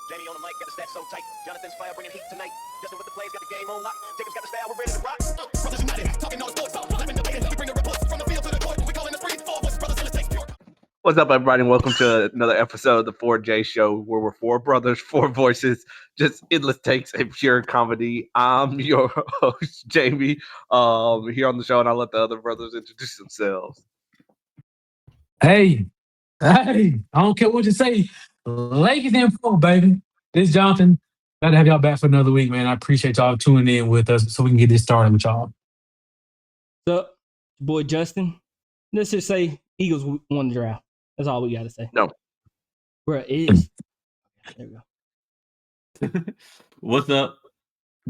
Jamie on the mic, got the stats so tight. Jonathan's fire bringing heat tonight. Justin with the plays, got the game on lock. Jacob's got the style, we're ready to rock. Brothers united, talking all sports, flipping the bacon. We bring the reports from the field to the court. We call in the free four voices, brothers in the takes pure. What's up, everybody, and welcome to another episode of the 4J Show, where we're four brothers, four voices, just endless takes and pure comedy. I'm your host, Jamie, here on the show, and I'll let the other brothers introduce themselves. Hey, I don't care what you say. Lakers in pro, baby. This is Jonathan. Glad to have y'all back for another week, man. I appreciate y'all tuning in with us so we can get this started with y'all. What's up, boy Justin? Let's just say Eagles won the draft. That's all we got to say. No. Bro, it is. There we go. What's up,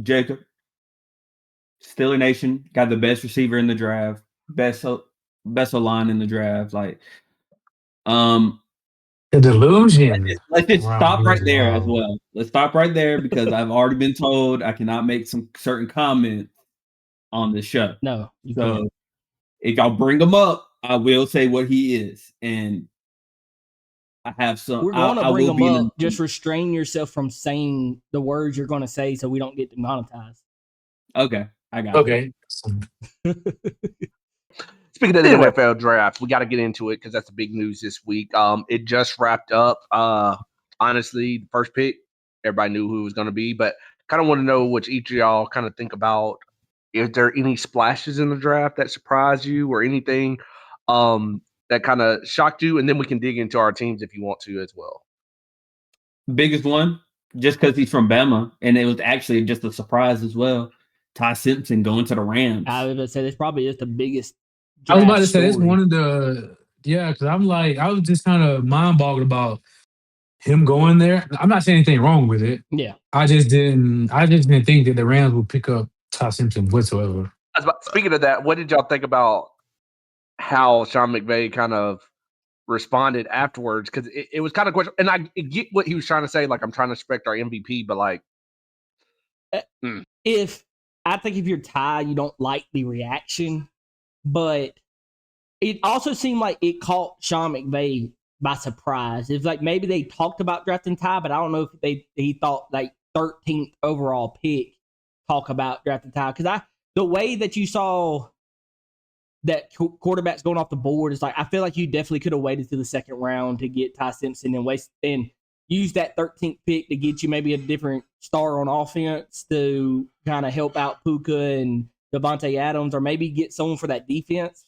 Jacob? Steeler Nation got the best receiver in the draft, best line in the draft. The delusion. Let's just stop right there as well. Let's stop right there because I've already been told I cannot make some certain comments on the show. No, you So can't. if y'all bring him up, I will say what he is, and I have some. We're going to bring will them be up. Just restrain yourself from saying the words you're going to say so we don't get demonetized. Okay, I got Okay. Speaking of the NFL draft, we got to get into it because that's the big news this week. It just wrapped up. Honestly, the first pick, everybody knew who it was going to be, but kind of want to know what each of y'all kind of think about. Is there any splashes in the draft that surprised you or anything that kind of shocked you? And then we can dig into our teams if you want to as well. biggest one, just because he's from Bama, and it was actually just a surprise as well. Ty Simpson going to the Rams. I was going to say this probably is the biggest. I was about to say, it's story. one of the, because I was just kind of mind-boggled about him going there. I'm not saying anything wrong with it. Yeah. I just didn't think that the Rams would pick up Ty Simpson whatsoever. Speaking of that, what did y'all think about how Sean McVay kind of responded afterwards? Because it was kind of question, and I get what he was trying to say. Like, I'm trying to respect our MVP, but like, if you're Ty, you don't like the reaction, but it also seemed like it caught Sean McVay by surprise. It's like maybe they talked about drafting Ty, but I don't know if he thought like 13th overall pick talk about drafting Ty, because the way that you saw that quarterbacks going off the board is like, I feel like you definitely could have waited to the second round to get Ty Simpson and use that 13th pick to get you maybe a different star on offense to kind of help out Puka and Devontae Adams, or maybe get someone for that defense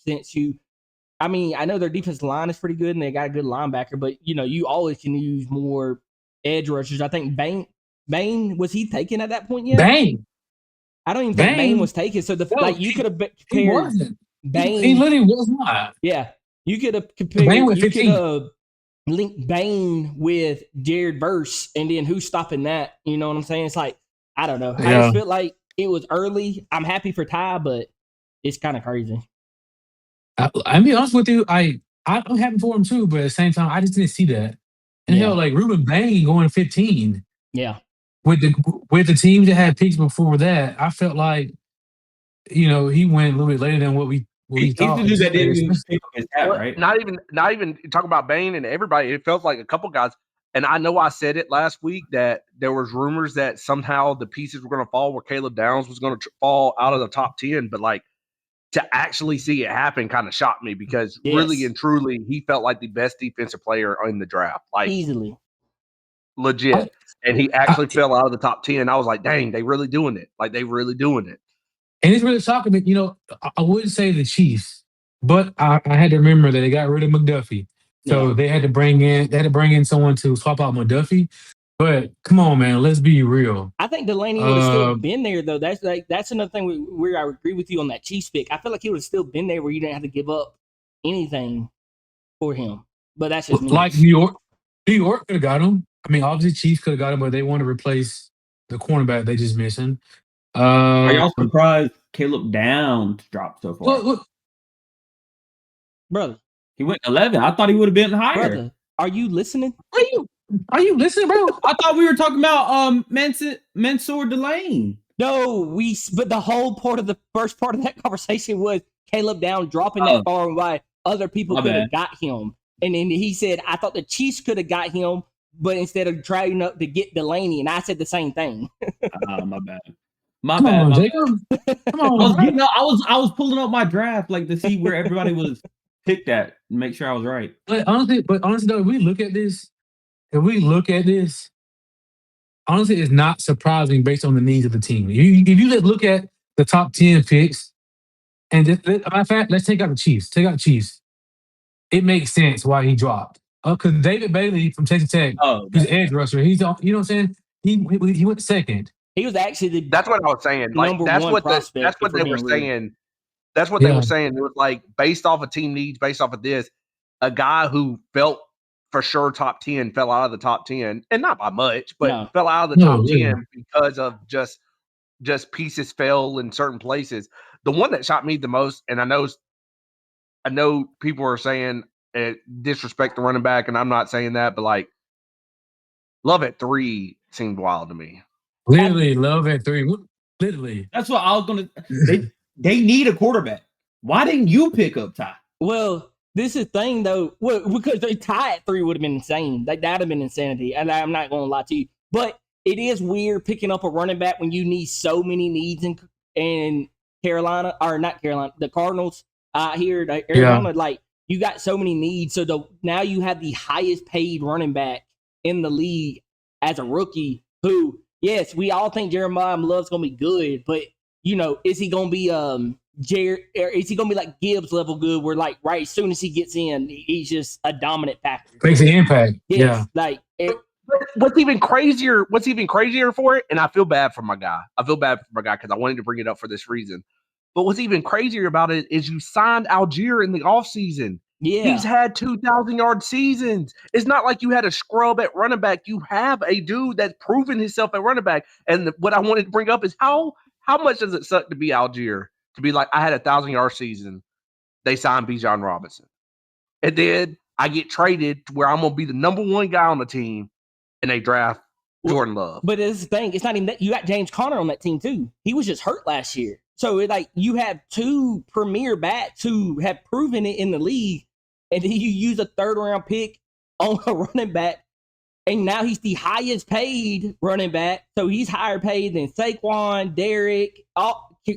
I know their defensive line is pretty good and they got a good linebacker, but you always can use more edge rushers. I think Bain, was he taken at that point yet? Bain. I don't even think Bain was taken. So you could have compared Bain. He literally was not. Yeah. You could have compared Bain was 15. You could have linked Bain with Jared Verse, and then who's stopping that? You know what I'm saying? It's like, I don't know. Yeah. I just feel like it was early. I'm happy for Ty, but it's kind of crazy. I'll be honest with you, I'm happy for him too, but at the same time, I just didn't see that. And hell, like Ruben Bain going 15. Yeah. With the teams that had picks before that, I felt like, he went a little bit later than what we thought. Right? Not even talk about Bain and everybody. It felt like a couple guys, and I know I said it last week that there was rumors that somehow the pieces were going to fall where Caleb Downs was going to fall out of the top 10, but like, to actually see it happen kind of shocked me because really and truly, he felt like the best defensive player in the draft. Like, easily. Legit. And he actually fell out of the top 10. I was like, dang, they really doing it. Like, they really doing it. And it's really shocking. But, I wouldn't say the Chiefs, but I had to remember that they got rid of McDuffie. So they had to bring in someone to swap out McDuffie. But come on, man, let's be real. I think Delaney would have still been there, though. That's another thing where I agree with you on that Chiefs pick. I feel like he would have still been there where you didn't have to give up anything for him. But that's just me. Like New York could have got him. I mean, obviously Chiefs could have got him, but they want to replace the cornerback they just missing. Are y'all surprised Caleb Downs dropped so far? Look. Brother. He went 11. I thought he would have been higher. Brother, are you listening? Are you listening, bro? I thought we were talking about Mansour Delane. No, but the whole the first part of that conversation was Caleb Downs dropping that far and why other people could have got him. And then he said, I thought the Chiefs could have got him, but instead of trading up to get Delaney, and I said the same thing. My bad. My Come bad. on, My Jacob. bad. Come I on, was bro. getting up, I was pulling up my draft like to see where everybody was picked at and make sure I was right. But honestly, though, if we look at this, honestly, it's not surprising based on the needs of the team. If you just look at the top 10 picks, and matter of fact, let's take out the Chiefs. Take out the Chiefs. It makes sense why he dropped. Because David Bailey from Texas Tech, Oh, he's an edge rusher. You know what I'm saying? He went second. He was actually the That's what I was saying. Like number that's one what prospect. that's what if we're they were being real. saying. That's what they were saying. It was like based off of team needs, based off of this, a guy who felt for sure top 10 fell out of the top 10, and not by much, but No. fell out of the top 10 because of just pieces fell in certain places. The one that shocked me the most, and I know people are saying disrespect the running back, and I'm not saying that, but like Love at 3 seemed wild to me. Literally, Love at 3. Literally. that's what I was gonna. They need a quarterback. Why didn't you pick up Ty? Well, this is the thing though. Well, because they tie at 3 would have been insane. That'd have been insanity. And I'm not going to lie to you, but it is weird picking up a running back when you need so many needs in Carolina, or not Carolina, the Cardinals out here, Arizona. Like you got so many needs, so now you have the highest paid running back in the league as a rookie. Who, yes, we all think Jeremiah Love's going to be good, but you know, is he going to be is he gonna be like Gibbs level good? Where like right as soon as he gets in, he's just a dominant factor. Makes an impact. Yes, like what's even crazier for it, and I feel bad for my guy. Because I wanted to bring it up for this reason. But what's even crazier about it is you signed Algier in the offseason. Yeah. He's had 2,000-yard seasons. It's not like you had a scrub at running back. You have a dude that's proven himself at running back. And what I wanted to bring up is how much does it suck to be Algier? To be like, I had a 1,000-yard season. They signed Bijan Robinson. And then I get traded to where I'm going to be the number one guy on the team, and they draft Jordan Love. But it's the thing. It's not even that. You got James Conner on that team, too. He was just hurt last year. So, you have 2 premier backs who have proven it in the league, and then you use a 3rd-round pick on a running back, and now he's the highest paid running back. So, he's higher paid than Saquon, Derek,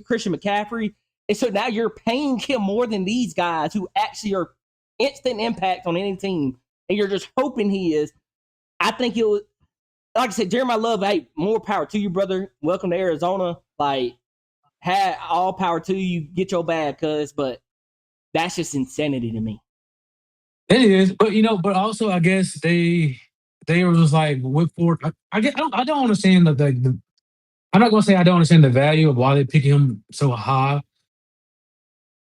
Christian McCaffrey. And so now you're paying him more than these guys who actually are instant impact on any team. And you're just hoping he is. I think he'll, like I said, Jeremiah Love, hey, more power to you, brother. Welcome to Arizona. Like, had all power to you. Get your bag, but that's just insanity to me. It is, but also I guess they were just like, what for? I don't understand the I'm not gonna say I don't understand the value of why they pick him so high.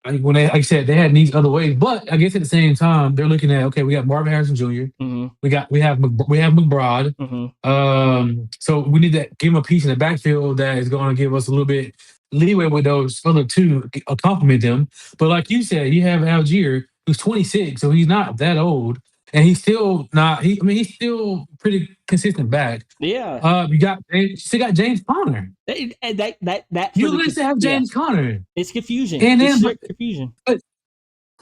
When like I said, they had needs other ways, but I guess at the same time they're looking at, okay, we got Marvin Harrison Jr. Mm-hmm. We have McBride. Mm-hmm. So we need to give him a piece in the backfield that is going to give us a little bit leeway with those other 2, complement them. But like you said, you have Algier, who's 26, so he's not that old. And he's still not. He's still pretty consistent back. Yeah. You still got James Conner. That You listen have James Conner. It's confusion. And then confusion. But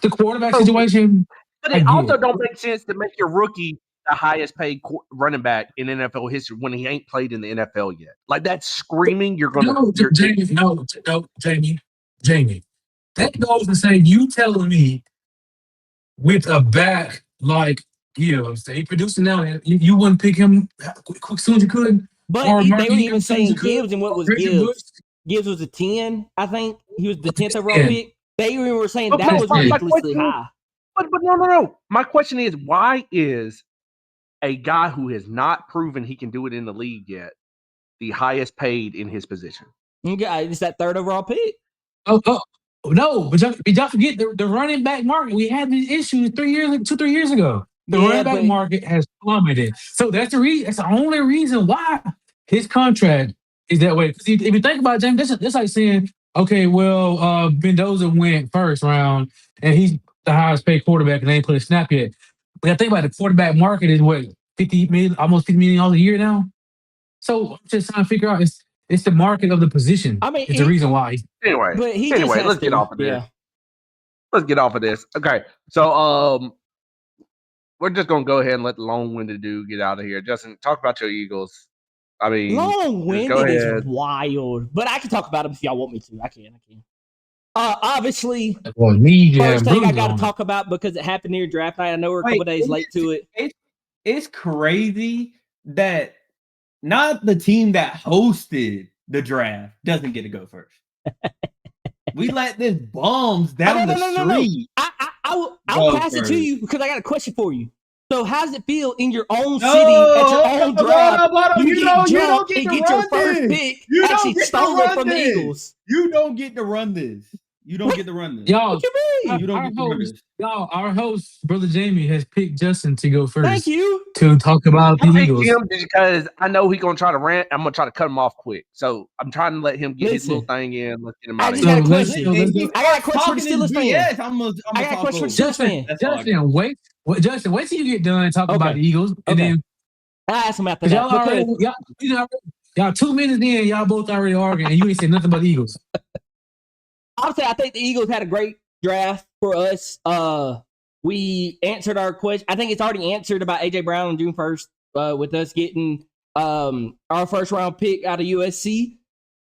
the quarterback situation. But it also don't make sense to make your rookie the highest paid running back in NFL history when he ain't played in the NFL yet. Like that's screaming. You're gonna Jamie. That goes to say you telling me with a back like Gibbs, he producing now, you wouldn't pick him quick soon as you could. But they were even saying Gibbs, and what was Gibbs? Gibbs was a 10, I think. He was the 10th overall pick. They were saying that was ridiculously high. But no. My question is, why is a guy who has not proven he can do it in the league yet the highest paid in his position? Okay, it's that 3rd overall pick. Oh no! But y'all forget the running back market. We had these issues 3 years ago. The running back market has plummeted. So that's the reason. That's the only reason why his contract is that way. Because if you think about it, James, that's like saying, okay, well, Mendoza went 1st round and he's the highest paid quarterback and they ain't put a snap yet. But I think about it, the quarterback market is what, almost $50 million a year now. So I'm just trying to figure out it's the market of the position. It's the reason why. Anyway, let's get off of this. Let's get off of this. Okay, so we're just gonna go ahead and let the long-winded dude get out of here. Justin, talk about your Eagles. I mean, just go Long-winded is ahead. wild, but I can talk about them if y'all want me to. I can. Obviously, Well, me, first thing I bruiser got to on it. talk about because it happened near draft night. I know we're a couple days late to it. It's crazy that not the team that hosted the draft doesn't get to go first. We let this bums down the street. I'll pass it to you because I got a question for you. So, how does it feel in your own city at your own draft? You don't get your first pick actually stolen from the Eagles. You don't get to run this. You don't get to run this. Y'all, What you mean? You don't get to run this. y'all, our host, Brother Jamie, has picked Justin to go first. Thank you. To talk about the I picked Eagles. him because I know he's gonna try to rant. I'm gonna try to cut him off quick. So I'm trying to let him get his little thing in. Let's get him I out of just here. got a question. I got a question for the Talking Steelers this fan. BS, I'm I got a question for the Steelers fan. Justin, wait till you get done talking about the Eagles, and then I ask him after that. Y'all 2 minutes in, y'all both already arguing, and you ain't saying nothing about the Eagles. I'll say I think the Eagles had a great draft for us. We answered our question. I think it's already answered about AJ Brown on June 1st with us getting our first round pick out of USC.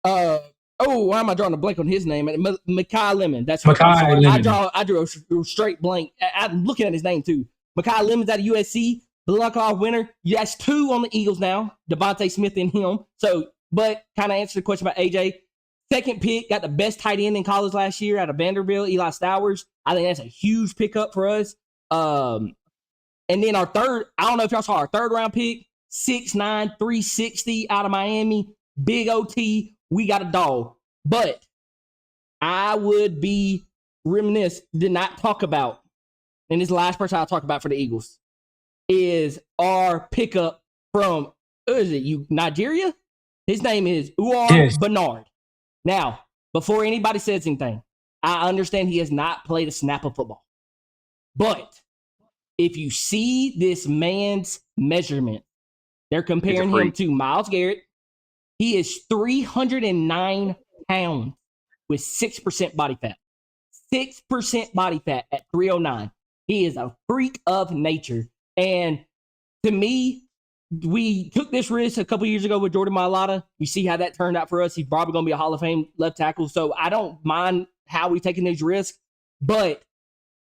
Why am I drawing a blank on his name? Mekhi Lemon. That's what I'm sorry. Lemon. I drew a straight blank. I'm looking at his name too. Mekhi Lemon's out of USC. Block off winner. That's 2 on the Eagles now. Devontae Smith and him. So, but kind of answer the question about AJ. Second pick, got the best tight end in college last year out of Vanderbilt, Eli Stowers. I think that's a huge pickup for us. And then our third, I don't know if y'all saw our third round pick, 6'9", 360 out of Miami, big OT. We got a dog. But I would be remiss to not talk about, and this is the last person I'll talk about for the Eagles, is our pickup from, Nigeria? His name is Uar Bernard. Now, before anybody says anything, I understand he has not played a snap of football. But if you see this man's measurement, they're comparing him to Myles Garrett. He is 309 pounds with 6% body fat. 6% body fat at 309. He is a freak of nature. And to me, we took this risk a couple years ago with Jordan Mailata. You see how that turned out for us. He's probably going to be a Hall of Fame left tackle. So I don't mind how we've taken these risks, but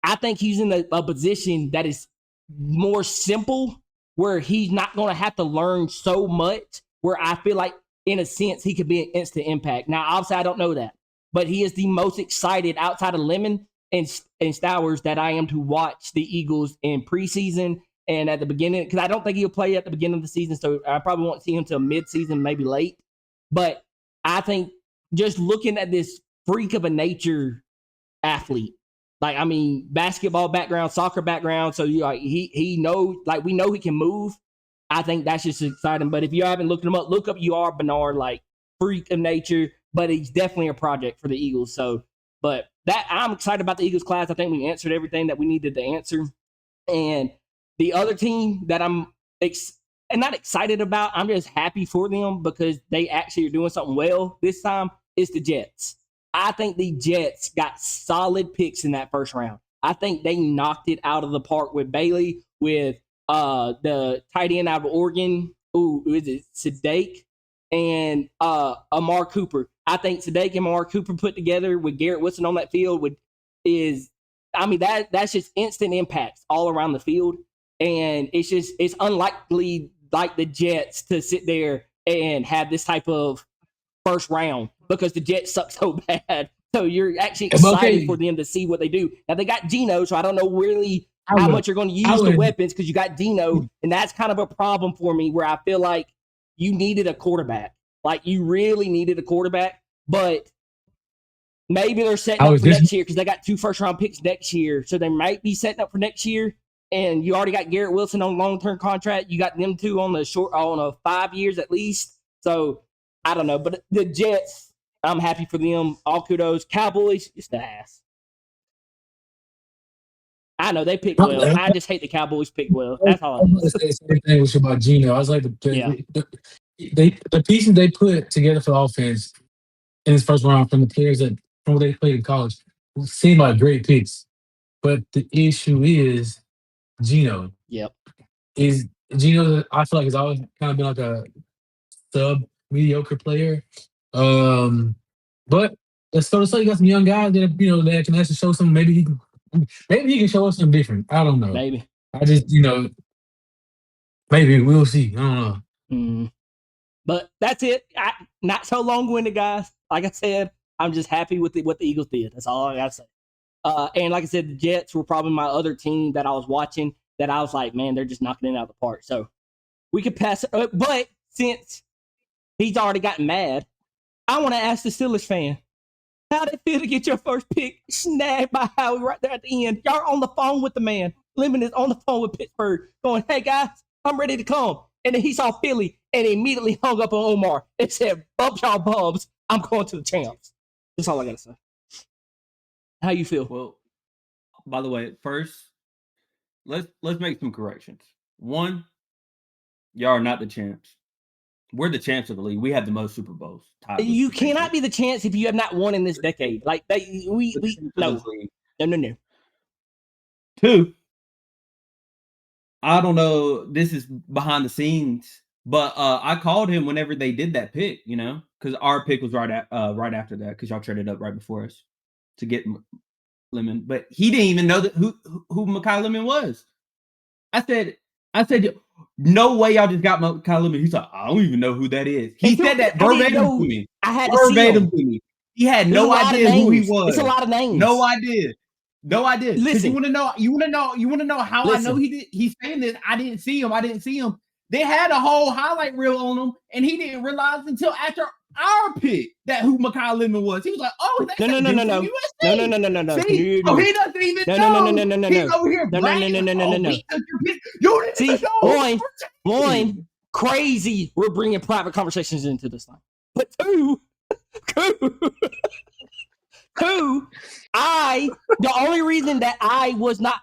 I think he's in a position that is more simple where he's not going to have to learn so much, where I feel like, in a sense, he could be an instant impact. Now, obviously, I don't know that, but he is the most excited outside of Lemon and Stowers that I am to watch the Eagles in preseason and at the beginning, because I don't think he'll play at the beginning of the season, so I probably won't see him till mid-season, maybe late. But I think just looking at this freak of a nature athlete, like, I mean, basketball background, soccer background, so he knows, like, we know he can move. I think that's just exciting. But if you haven't looked him up, look up UR Bernard, like, freak of nature, but he's definitely a project for the Eagles. So, but that I'm excited about the Eagles class. I think we answered everything that we needed to answer. And the other team that I'm not excited about, I'm just happy for them because they actually are doing something well this time, is the Jets. I think the Jets got solid picks in that first round. I think they knocked it out of the park with Bailey, with the tight end out of Oregon. Who is it? Sadek and Amar Cooper. I think Sadek and Amar Cooper put together with Garrett Wilson on that field that's just instant impacts all around the field. And it's unlikely like the Jets to sit there and have this type of first round because the Jets suck so bad. So you're actually excited for them to see what they do. Now they got Geno, so I don't know really how much you're going to use the weapons because you got Geno, and that's kind of a problem for me where I feel like you needed a quarterback. Like, you really needed a quarterback, but maybe they're setting up for next year because they got 2 first-round picks next year, so they might be setting up for next year. And you already got Garrett Wilson on long-term contract. You got them 2 on 5 years at least. So I don't know, but the Jets, I'm happy for them. All kudos. Cowboys, it's the ass. I know they picked well. I just hate the Cowboys picked well. That's all. I'm going to say the same thing was about Geno. I was like, the pieces they put together for the offense in his first round from the players from what they played in college seemed like great picks. But the issue is Gino. Yep. Is Gino? I feel like he's always kind of been like a sub mediocre player. But let's so you got some young guys that that can actually show some. Maybe he can show us something different. I don't know. Maybe. I just maybe we'll see. I don't know. But that's it. Not so long-winded, guys. Like I said, I'm just happy with what the Eagles did. That's all I gotta say. And like I said, the Jets were probably my other team that I was watching that I was like, man, they're just knocking it out of the park. So we could pass it. But since he's already gotten mad, I want to ask the Steelers fan, how did it feel to get your first pick snagged by Howie right there at the end? Y'all on the phone with the man. Lemon is on the phone with Pittsburgh going, hey, guys, I'm ready to come. And then he saw Philly and immediately hung up on Omar and said, bump y'all bums. I'm going to the champs. That's all I got to say. How you feel? Well, by the way, first, let's make some corrections. One, y'all are not the champs. We're the champs of the league. We have the most Super Bowls. You cannot be the champs if you have not won in this decade. Like no. Two, I don't know. This is behind the scenes, but I called him whenever they did that pick. Because our pick was right after that. Because y'all traded up right before us to get Lemon, but he didn't even know who Mekhi Lemon was. I said, no way y'all just got Mekhi Lemon. He's like, I don't even know who that is. He said that verbatim to me. I had verbatim to me. He had no idea who he was. It's a lot of names. No idea. Listen, you want to know how listen. I know he's saying this. I didn't see him. They had a whole highlight reel on him, and he didn't realize until after our pick that who Mekhi Lemon was. He was like, "Oh, that's no. No. See, so he doesn't even know. No. He's over here No. You see, one, crazy. We're bringing private conversations into this thing. But two, the only reason that I was not,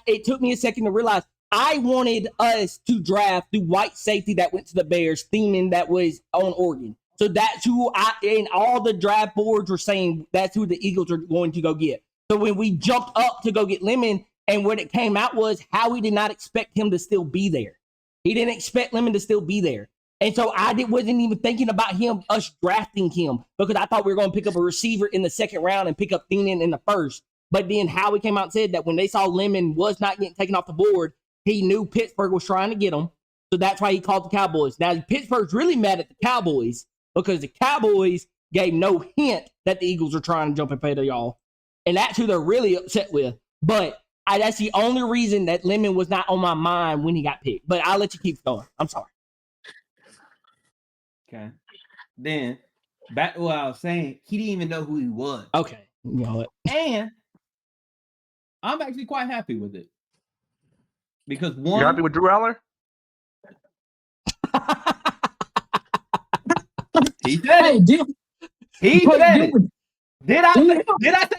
it took me a second to realize I wanted us to draft the white safety that went to the Bears, theming that was on Oregon. So that's who and all the draft boards were saying that's who the Eagles are going to go get. So when we jumped up to go get Lemon, and what it came out was Howie did not expect him to still be there. He didn't expect Lemon to still be there. And so wasn't even thinking about us drafting him because I thought we were going to pick up a receiver in the second round and pick up Thienen in the first. But then Howie came out and said that when they saw Lemon was not getting taken off the board, he knew Pittsburgh was trying to get him. So that's why he called the Cowboys. Now, Pittsburgh's really mad at the Cowboys because the Cowboys gave no hint that the Eagles are trying to jump and pay to y'all. And that's who they're really upset with. But that's the only reason that Lemon was not on my mind when he got picked. But I'll let you keep going. I'm sorry. Okay. Then, back to what I was saying, he didn't even know who he was. Okay. You know what? And I'm actually quite happy with it. Because one... You're happy with Drew Aller? He said it. He said it. Did I say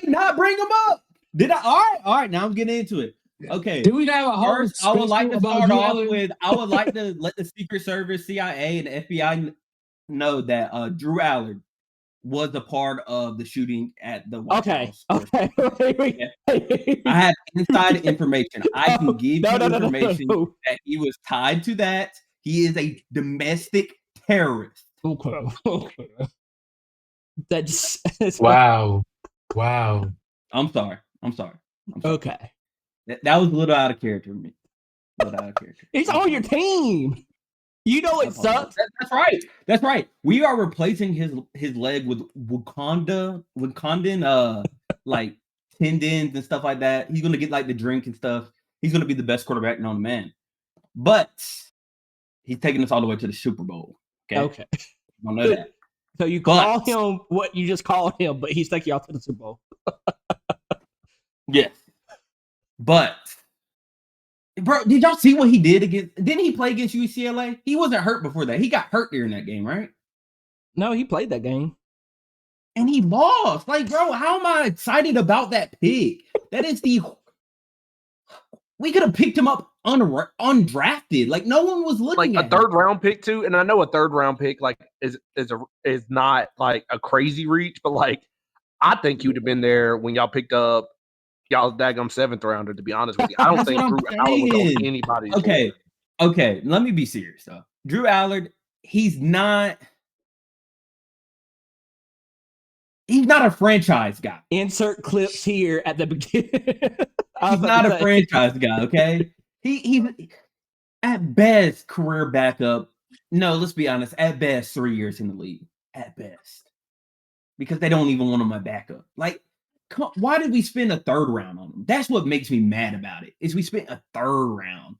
not bring him up? Did I? All right. Now I'm getting into it. Okay. Do we have a first? I would like to start off with. I would like to let the Secret Service, CIA, and the FBI know that Drew Allard was a part of the shooting at the White House. Okay. I have inside information. I can give you information that he was tied to that. He is a domestic terrorist. Okay. That's wow. I'm sorry. Okay. That was a little out of character for me. He's on your team. You know it sucks. That's right. We are replacing his leg with Wakandan like tendons and stuff like that. He's gonna get like the drink and stuff. He's gonna be the best quarterback known to man. But he's taking us all the way to the Super Bowl. Okay. I don't know that. So you call him what you just called him, but he's taking y'all to the Super Bowl. Yes. But bro, did y'all see what he did against? Didn't he play against UCLA? He wasn't hurt before that. He got hurt during that game, right? No, he played that game. And he lost. Like, bro, how am I excited about that pick? That is we could have picked him up undrafted. Like, no one was looking like at a third round pick too. And I know a third round pick like is not like a crazy reach, but like I think he would have been there when y'all picked up y'all's daggum 7th rounder, to be honest with you. I don't That's think what I'm Drew Allard was on saying. anybody's Okay. board. Okay. Let me be serious though. Drew Allard, he's not a franchise guy. Insert clips here at the beginning. He's not a franchise guy, okay? He at best career backup. No, let's be honest. At best, 3 years in the league. At best, because they don't even want him at backup. Like, why did we spend a 3rd round on him? That's what makes me mad about it. Is we spent a 3rd round,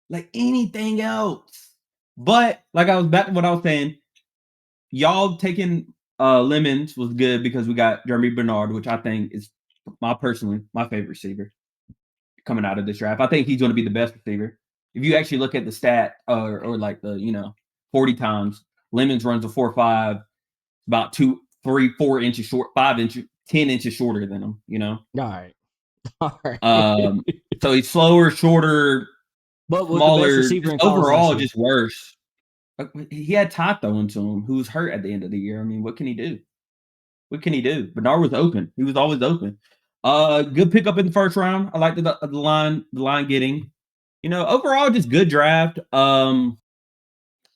like anything else. But like I was back to what I was saying, y'all taking Lemons was good because we got Jeremy Bernard, which I think is my favorite receiver coming out of this draft. I think he's going to be the best receiver. If you actually look at the stat or like the 40 times, Lemons runs a 4.5, about 2, 3, 4 inches short, 5 inches, 10 inches shorter than him. All right. So he's slower, shorter, but was smaller, the best receiver in overall just worse. He had Ty throwing to him, who was hurt at the end of the year. I mean, what can he do? Bernard was open. He was always open. Good pickup in the 1st round. I like the line getting. Overall, just good draft. We're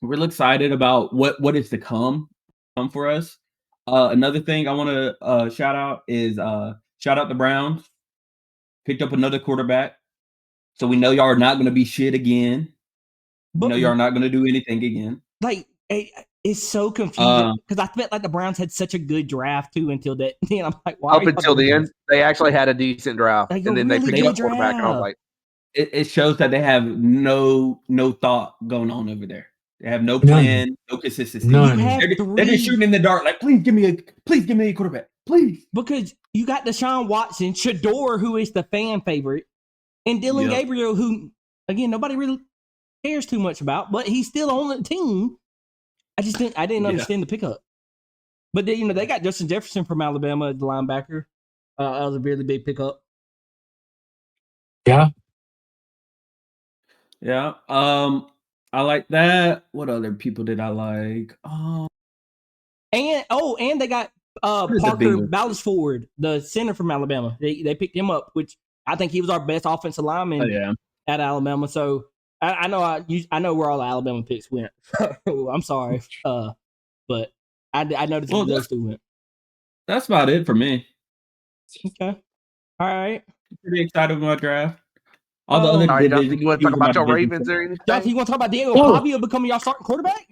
really excited about what is to come for us. Another thing I want to shout out is shout out the Browns. Picked up another quarterback. So we know y'all are not going to be shit again. But y'all are not going to do anything again. Like, it's so confusing because I felt like the Browns had such a good draft too until that. I'm like, why? Up until the end, they actually had a decent draft, like and then really they picked up quarterback, and I was like, it shows that they have no thought going on over there. They have no plan, no consistency. They're just shooting in the dark. Like, please give me a quarterback, please. Because you got Deshaun Watson, Shador, who is the fan favorite, and Dylan Gabriel, who again nobody really cares too much about, but he's still on the team. I didn't understand the pickup. But they got Justin Jefferson from Alabama, the linebacker. That was a really big pickup. Yeah. Yeah. I like that. What other people did I like? And they got Parker Ballasford, the center from Alabama. They picked him up, which I think he was our best offensive lineman at Alabama. So I know where all the Alabama picks went. I'm sorry, but I noticed those 2 went. That's about it for me. Okay, all right. Pretty excited about my draft. All the other divisions. You want to talk about your Ravens or anything? Jonathan, you want to talk about Diego Pavia becoming your starting quarterback?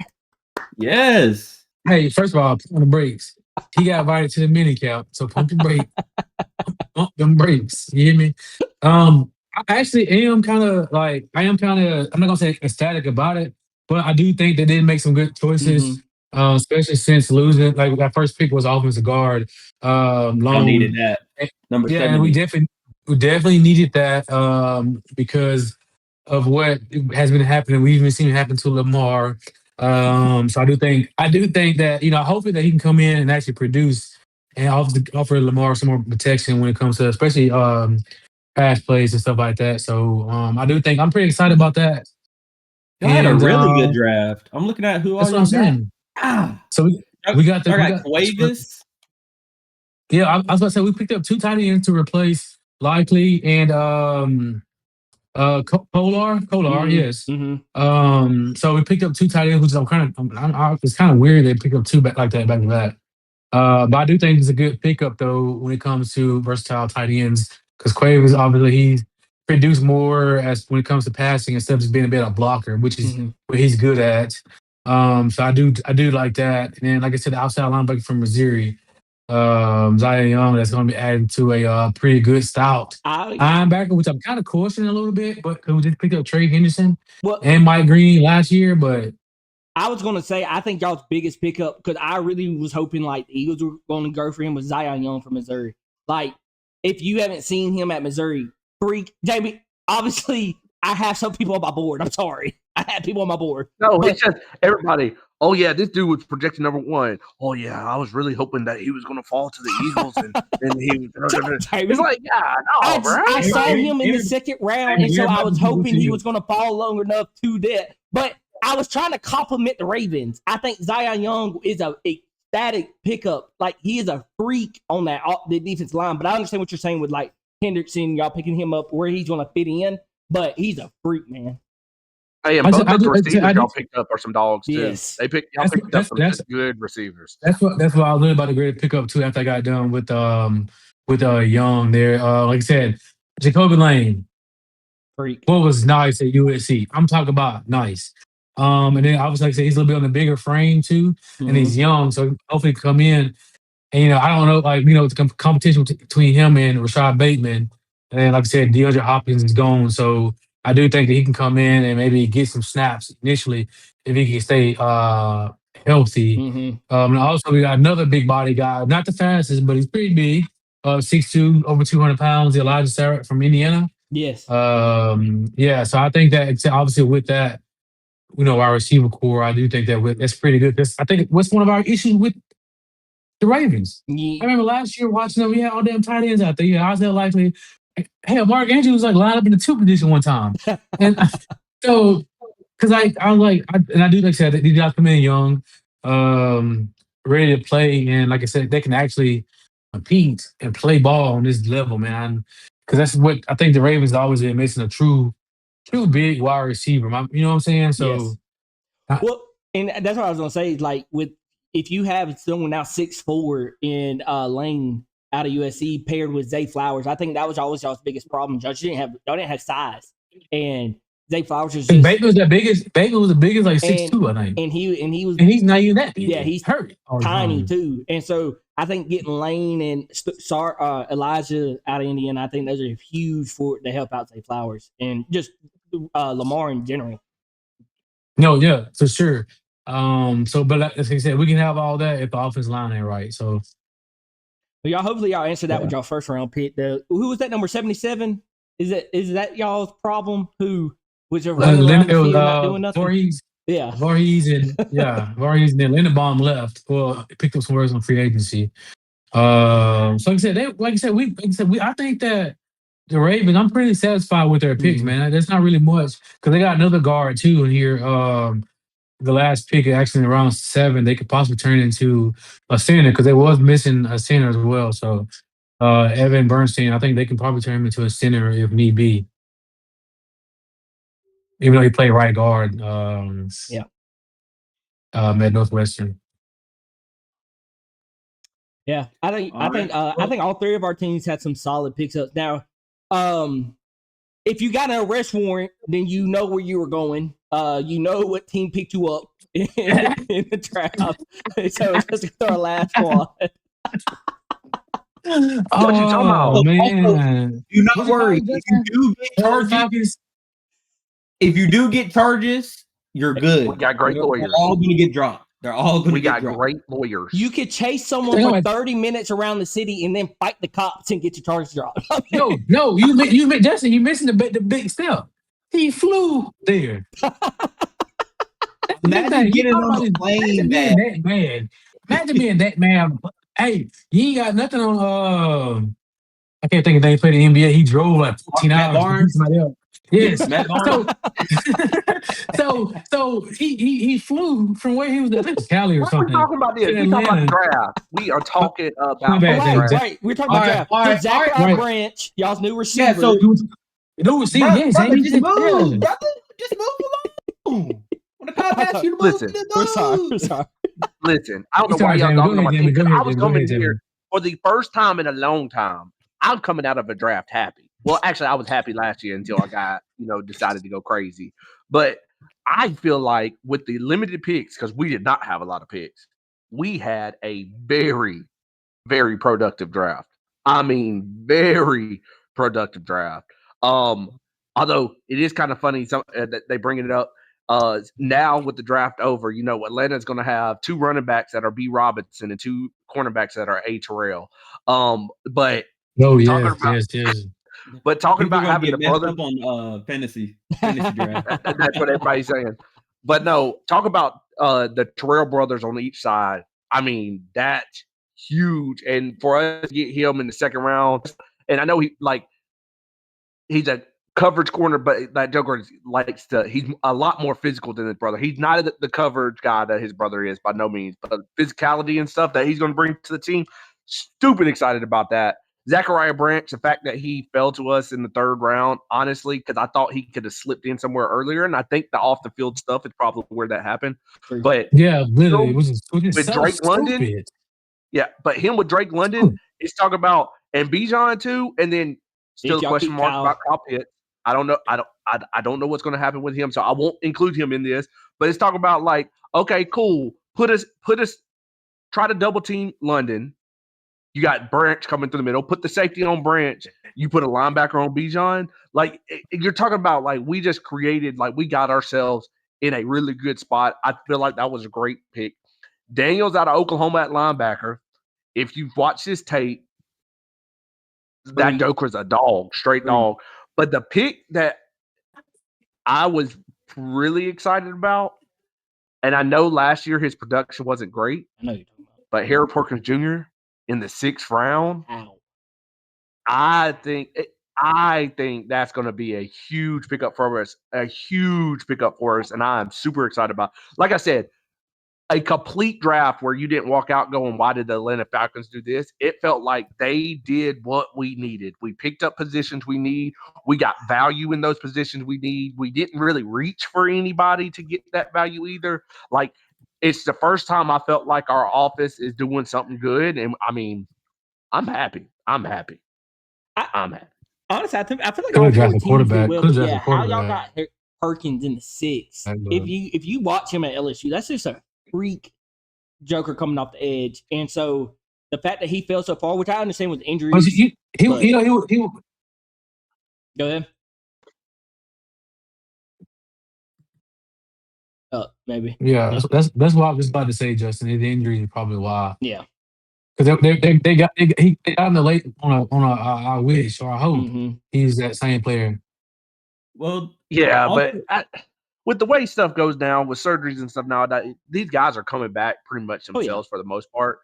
Yes. Hey, first of all, on the brakes. He got invited to the mini camp, so pump the brake. Pump them brakes. You hear me? I actually am kind of I'm not gonna say ecstatic about it, but I do think they did make some good choices, especially since losing. Like that first pick was offensive guard. Long needed that. Number 70. And we definitely needed that because of what has been happening. We've even seen it happen to Lamar. So I do think that hopefully that he can come in and actually produce and offer Lamar some more protection when it comes to especially pass plays and stuff like that. So I do think I'm pretty excited about that. You had a really good draft. I'm looking at who all y'all got. So we got Cuevas. Yeah, I was about to say we picked up 2 tight ends to replace Likely and Kolar, yes. So we picked up 2 tight ends, which it's kind of weird they pick up 2 back like that back to back. But I do think it's a good pickup though when it comes to versatile tight ends because Cuevas obviously he's produced more as when it comes to passing instead of just being a better blocker, which is what he's good at. So I do like that. And then like I said, the outside linebacker from Missouri. Zion Young that's going to be added to a pretty good stout linebacker, which I'm kind of cautioning a little bit, but we just picked up Trey Henderson and Mike Green last year. But I was going to say I think y'all's biggest pickup because I really was hoping like the Eagles were going to go for him was Zion Young from Missouri. Like if you haven't seen him at Missouri, freak Jamie. Obviously, I have some people on my board. I'm sorry, I had people on my board. No, it's just everybody. Oh yeah, this dude was projected number 1. Oh yeah, I was really hoping that he was going to fall to the Eagles, and he was. It's like, I saw him in the 2nd round, and so I was hoping he was going to fall long enough to that. But I was trying to compliment the Ravens. I think Zion Young is a static pickup. Like he is a freak on the defense line. But I understand what you're saying with like Hendrickson, y'all picking him up where he's going to fit in, but he's a freak, man. Hey, and both those receivers y'all picked up are some dogs too. Yes. Y'all picked up some good receivers. That's what I was really about to grade pick up too after I got done with Young there. Like I said, Jacoby Lane. Freak. What was nice at USC? I'm talking about nice. And then obviously, like I said, he's a little bit on the bigger frame too, and he's young, so hopefully come in. And I don't know, the competition between him and Rashad Bateman, and like I said, DeAndre Hopkins is gone, so I do think that he can come in and maybe get some snaps initially if he can stay healthy. And also, we got another big body guy, not the fastest, but he's pretty big, 6'2", over 200 pounds. Elijah Sarrett from Indiana. Yes. Yeah. So I think that obviously with that, our receiver core, I do think that's pretty good. I think what's one of our issues with the Ravens. Yeah. I remember last year watching them, we had all damn tight ends out there. Yeah, I was there likely. Hell, Mark Andrews was like lined up in the 2 position one time. And so, because I was like, I do like I said, these guys come in young, ready to play. And like I said, they can actually compete and play ball on this level, man. Because that's what I think the Ravens always been missing, a true big wide receiver. You know what I'm saying? So, yes. Well, and that's what I was gonna say. Like if you have someone now 6'4" in Lane out of USC paired with Zay Flowers, I think that was always y'all's biggest problem. Y'all didn't have size, and Zay Flowers was just. Bateman was the biggest. Bateman was the biggest, like 6'2", I think. And he's not even that big. Yeah, he's hurt. Tiny too. And so I think getting Lane and Elijah out of Indiana, I think those are huge for to help out Zay Flowers and just Lamar in general. No, yeah, for sure. But like I said, we can have all that if the offensive line ain't right. So, well, hopefully y'all answered that with y'all first round pick. Who was that number 77? Is that y'all's problem? Who was just running around the field not doing nothing? Voorhees and Lindenbaum left. Well, picked up some words on free agency. So like I said, I think that the Ravens, I'm pretty satisfied with their picks, man. There's not really much because they got another guard too in here. The last pick actually in round 7, they could possibly turn into a center because they was missing a center as well. So Evan Bernstein, I think they can probably turn him into a center if need be. Even though he played right guard, at Northwestern. Yeah, I think all 3 of our teams had some solid picks up. Now, if you got an arrest warrant, then you know where you were going. You know what team picked you up in the draft. So it's just our last one. What you talking about? Man. Do not worry. If you do get charges, you're good. We got great lawyers. They're all going to get dropped. They're all going to get dropped. We got great lawyers. You could chase someone for 30 minutes around the city and then fight the cops and get your charges dropped. No, Justin, you missing the big step. He flew there. Imagine getting on a plane that mad. Imagine being that mad. Hey, you ain't got nothing on. I can't think of they played the NBA. He drove like 14 hours. Yes. So he flew from where he was at Cali or something. We're talking about this. We're talking about the draft. We are talking about the draft. Right. We're talking about draft. So Zachary Branch, y'all's new receiver. Yeah, so new receiver. Yes, brother, just move, brother. Just move along. When the cop asks you to move, we're sorry. Listen, I don't know why y'all talking about this. I was coming here for the first time in a long time. I'm coming out of a draft happy. Well, actually, I was happy last year until I got, decided to go crazy. But I feel like with the limited picks, because we did not have a lot of picks, we had a very, very productive draft. I mean, very productive draft. Although it is kind of funny that they bring it up. Now with the draft over, Atlanta's going to have 2 running backs that are B. Robinson and 2 cornerbacks that are A. Terrell. But yes. But talking about having the brother up on fantasy draft, that's what everybody's saying. But no, talk about the Terrell brothers on each side. I mean, that's huge. And for us to get him in the second round, and I know he's a coverage corner, but that Joker he's a lot more physical than his brother. He's not the coverage guy that his brother is by no means, but physicality and stuff that he's going to bring to the team. Stupid excited about that. Zachariah Branch, the fact that he fell to us in the third round, honestly, because I thought he could have slipped in somewhere earlier, and I think the off the field stuff is probably where that happened. True. But Yeah, literally, it was just with so Drake London, stupid. yeah, but him with Drake London is talking about and Bijan too, and then still If a y'all question keep mark Kyle. about Kyle Pitts. I don't know. I don't know what's going to happen with him, so I won't include him in this. But it's talking about like, okay, cool. Put us. Try to double team London. You got Branch coming through the middle. Put the safety on Branch. You put a linebacker on Bijan. Like you're talking about, like we just created, like we got ourselves in a really good spot. I feel like that was a great pick. Daniels out of Oklahoma at linebacker. If you've watched his tape, that Joker's a dog, straight dog. But the pick that I was really excited about, and I know last year his production wasn't great, I know you're talking about. but Harold Perkins Jr. in the 6th round, Ow. I think that's going to be a huge pickup for us, and I'm super excited about. Like I said, a complete draft where you didn't walk out going, why did the Atlanta Falcons do this? It felt like they did what we needed. We picked up positions we need. We got value in those positions we need. We didn't really reach for anybody to get that value either. Like, it's the first time I felt like our office is doing something good. And I mean, I'm happy. I'm happy. Honestly, I feel like Could all have four drafted teams did quarterback. well. Could have But yeah, drafted how y'all quarterback. got Perkins in the 6th? That If good. you watch him at LSU, that's just a freak Joker coming off the edge. And so the fact that he fell so far, which I understand with But injuries. he Go ahead. Maybe. yeah, that's what I was about to say, Justin. The injuries is probably why. Yeah. Because they got in the late on I wish or I hope he's that same player. Well, Yeah, also, but with the way stuff goes now with surgeries and stuff now, these guys are coming back pretty much themselves for the most part.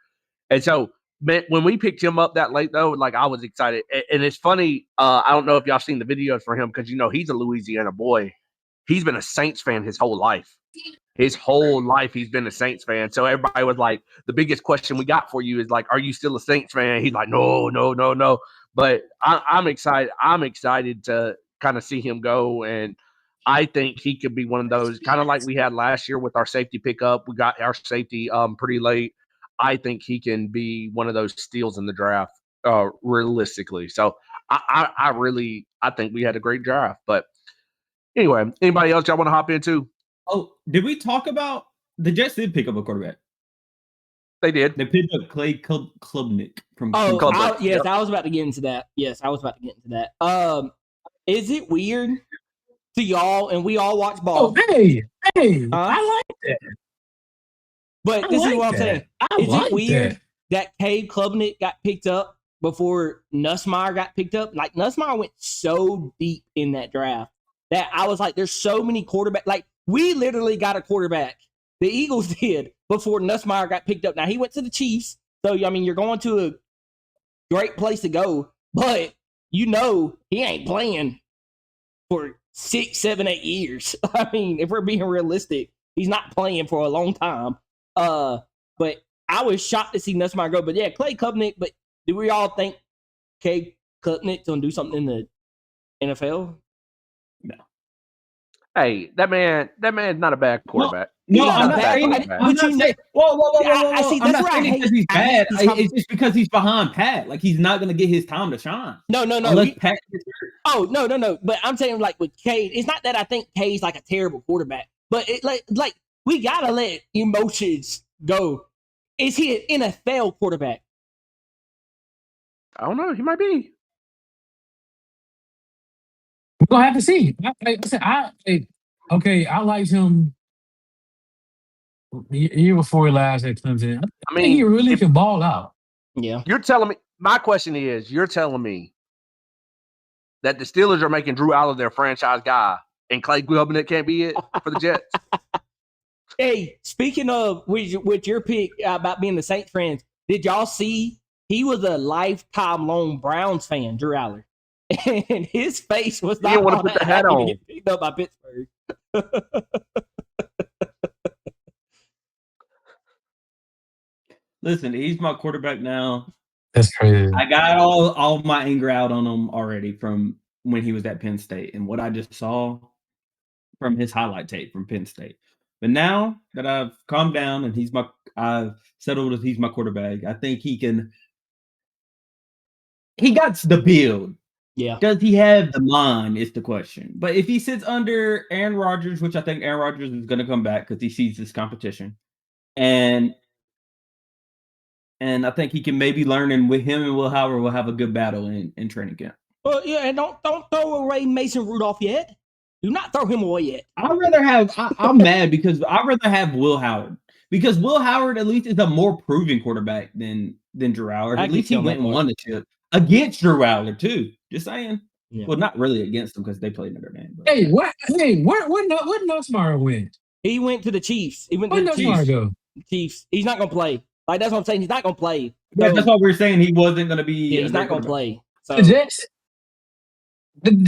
And so, man, when we picked him up that late, though, like I was excited. And it's funny. I don't know if y'all seen the videos for him because he's a Louisiana boy. He's been a Saints fan his whole life. His whole life, he's been a Saints fan. So everybody was like, the biggest question we got for you is like, are you still a Saints fan? He's like, no. But I'm excited. I'm excited to kind of see him go. And I think he could be one of those, kind of like we had last year with our safety pickup. We got our safety pretty late. I think he can be one of those steals in the draft, realistically. So I think we had a great draft. But anyway, anybody else y'all want to hop into? Oh, did we talk about the Jets did pick up a quarterback? They did. They picked up Clay Klubnik from Yes, I was about to get into that. Is it weird to y'all, and we all watch ball? Oh, hey, I like that. But this is what I'm saying. Is it weird that Cade Klubnik got picked up before Nussmeier got picked up? Like, Nussmeier went so deep in that draft that I was like, there's so many quarterbacks. Like, we literally got a quarterback. The Eagles did before Nussmeier got picked up. Now, he went to the Chiefs. So, I mean, you're going to a great place to go. But, he ain't playing for 6, 7, 8 years. I mean, if we're being realistic, he's not playing for a long time. But I was shocked to see Nussmeier go. But yeah, Clay Klubnik. But do we all think Clay Klubnik's gonna do something in the NFL? No. Hey, that man's not a bad quarterback. No, I'm not saying. I'm not saying. Whoa. I see. I'm That's not where I saying hate. because he's bad. It's just because he's behind Pat. Like he's not gonna get his time to shine. No. Unless Pat gets hurt. Oh no. But I'm saying like with Cade, it's not that I think Cade's like a terrible quarterback, but it like we gotta let emotions go. Is he an NFL quarterback? I don't know. He might be. We're gonna have to see. I liked him the year before he last at Clemson. I think he really can ball out. Yeah. You're telling me. My question is, you're telling me that the Steelers are making Drew Allen their franchise guy, and Clay Klubnik can't be it for the Jets. Hey, speaking of with your pick about being the Saints fans, did y'all see he was a lifetime long Browns fan, Drew Allen, and his face was not want to put the hat on. to get picked up by Pittsburgh. Listen, he's my quarterback now. That's crazy. I got all my anger out on him already from when he was at Penn State and what I just saw from his highlight tape from Penn State. But now that I've calmed down and I've settled that he's my quarterback, I think he got the build. Yeah. Does he have the mind is the question. But if he sits under Aaron Rodgers, which I think Aaron Rodgers is going to come back because he sees this competition, and I think he can maybe learn, and with him and Will Howard will have a good battle in training camp. Well, yeah, and don't throw away Mason Rudolph yet. Do not throw him away yet. I'm mad because I'd rather have Will Howard. Because Will Howard at least is a more proven quarterback than Drew Howard. At least he went and won the chip against Drew Howard too. Just saying. Yeah. Well, not really against them because they played Notre Dame. But. Hey, where Nussmeier went? He went to the Chiefs. He went Where to the Nussmeier go? Chiefs. He's not gonna play. Like that's what I'm saying. He's not gonna play. Yeah, that's what we're saying. He wasn't gonna be. Yeah, he's not gonna play. So the Jets. So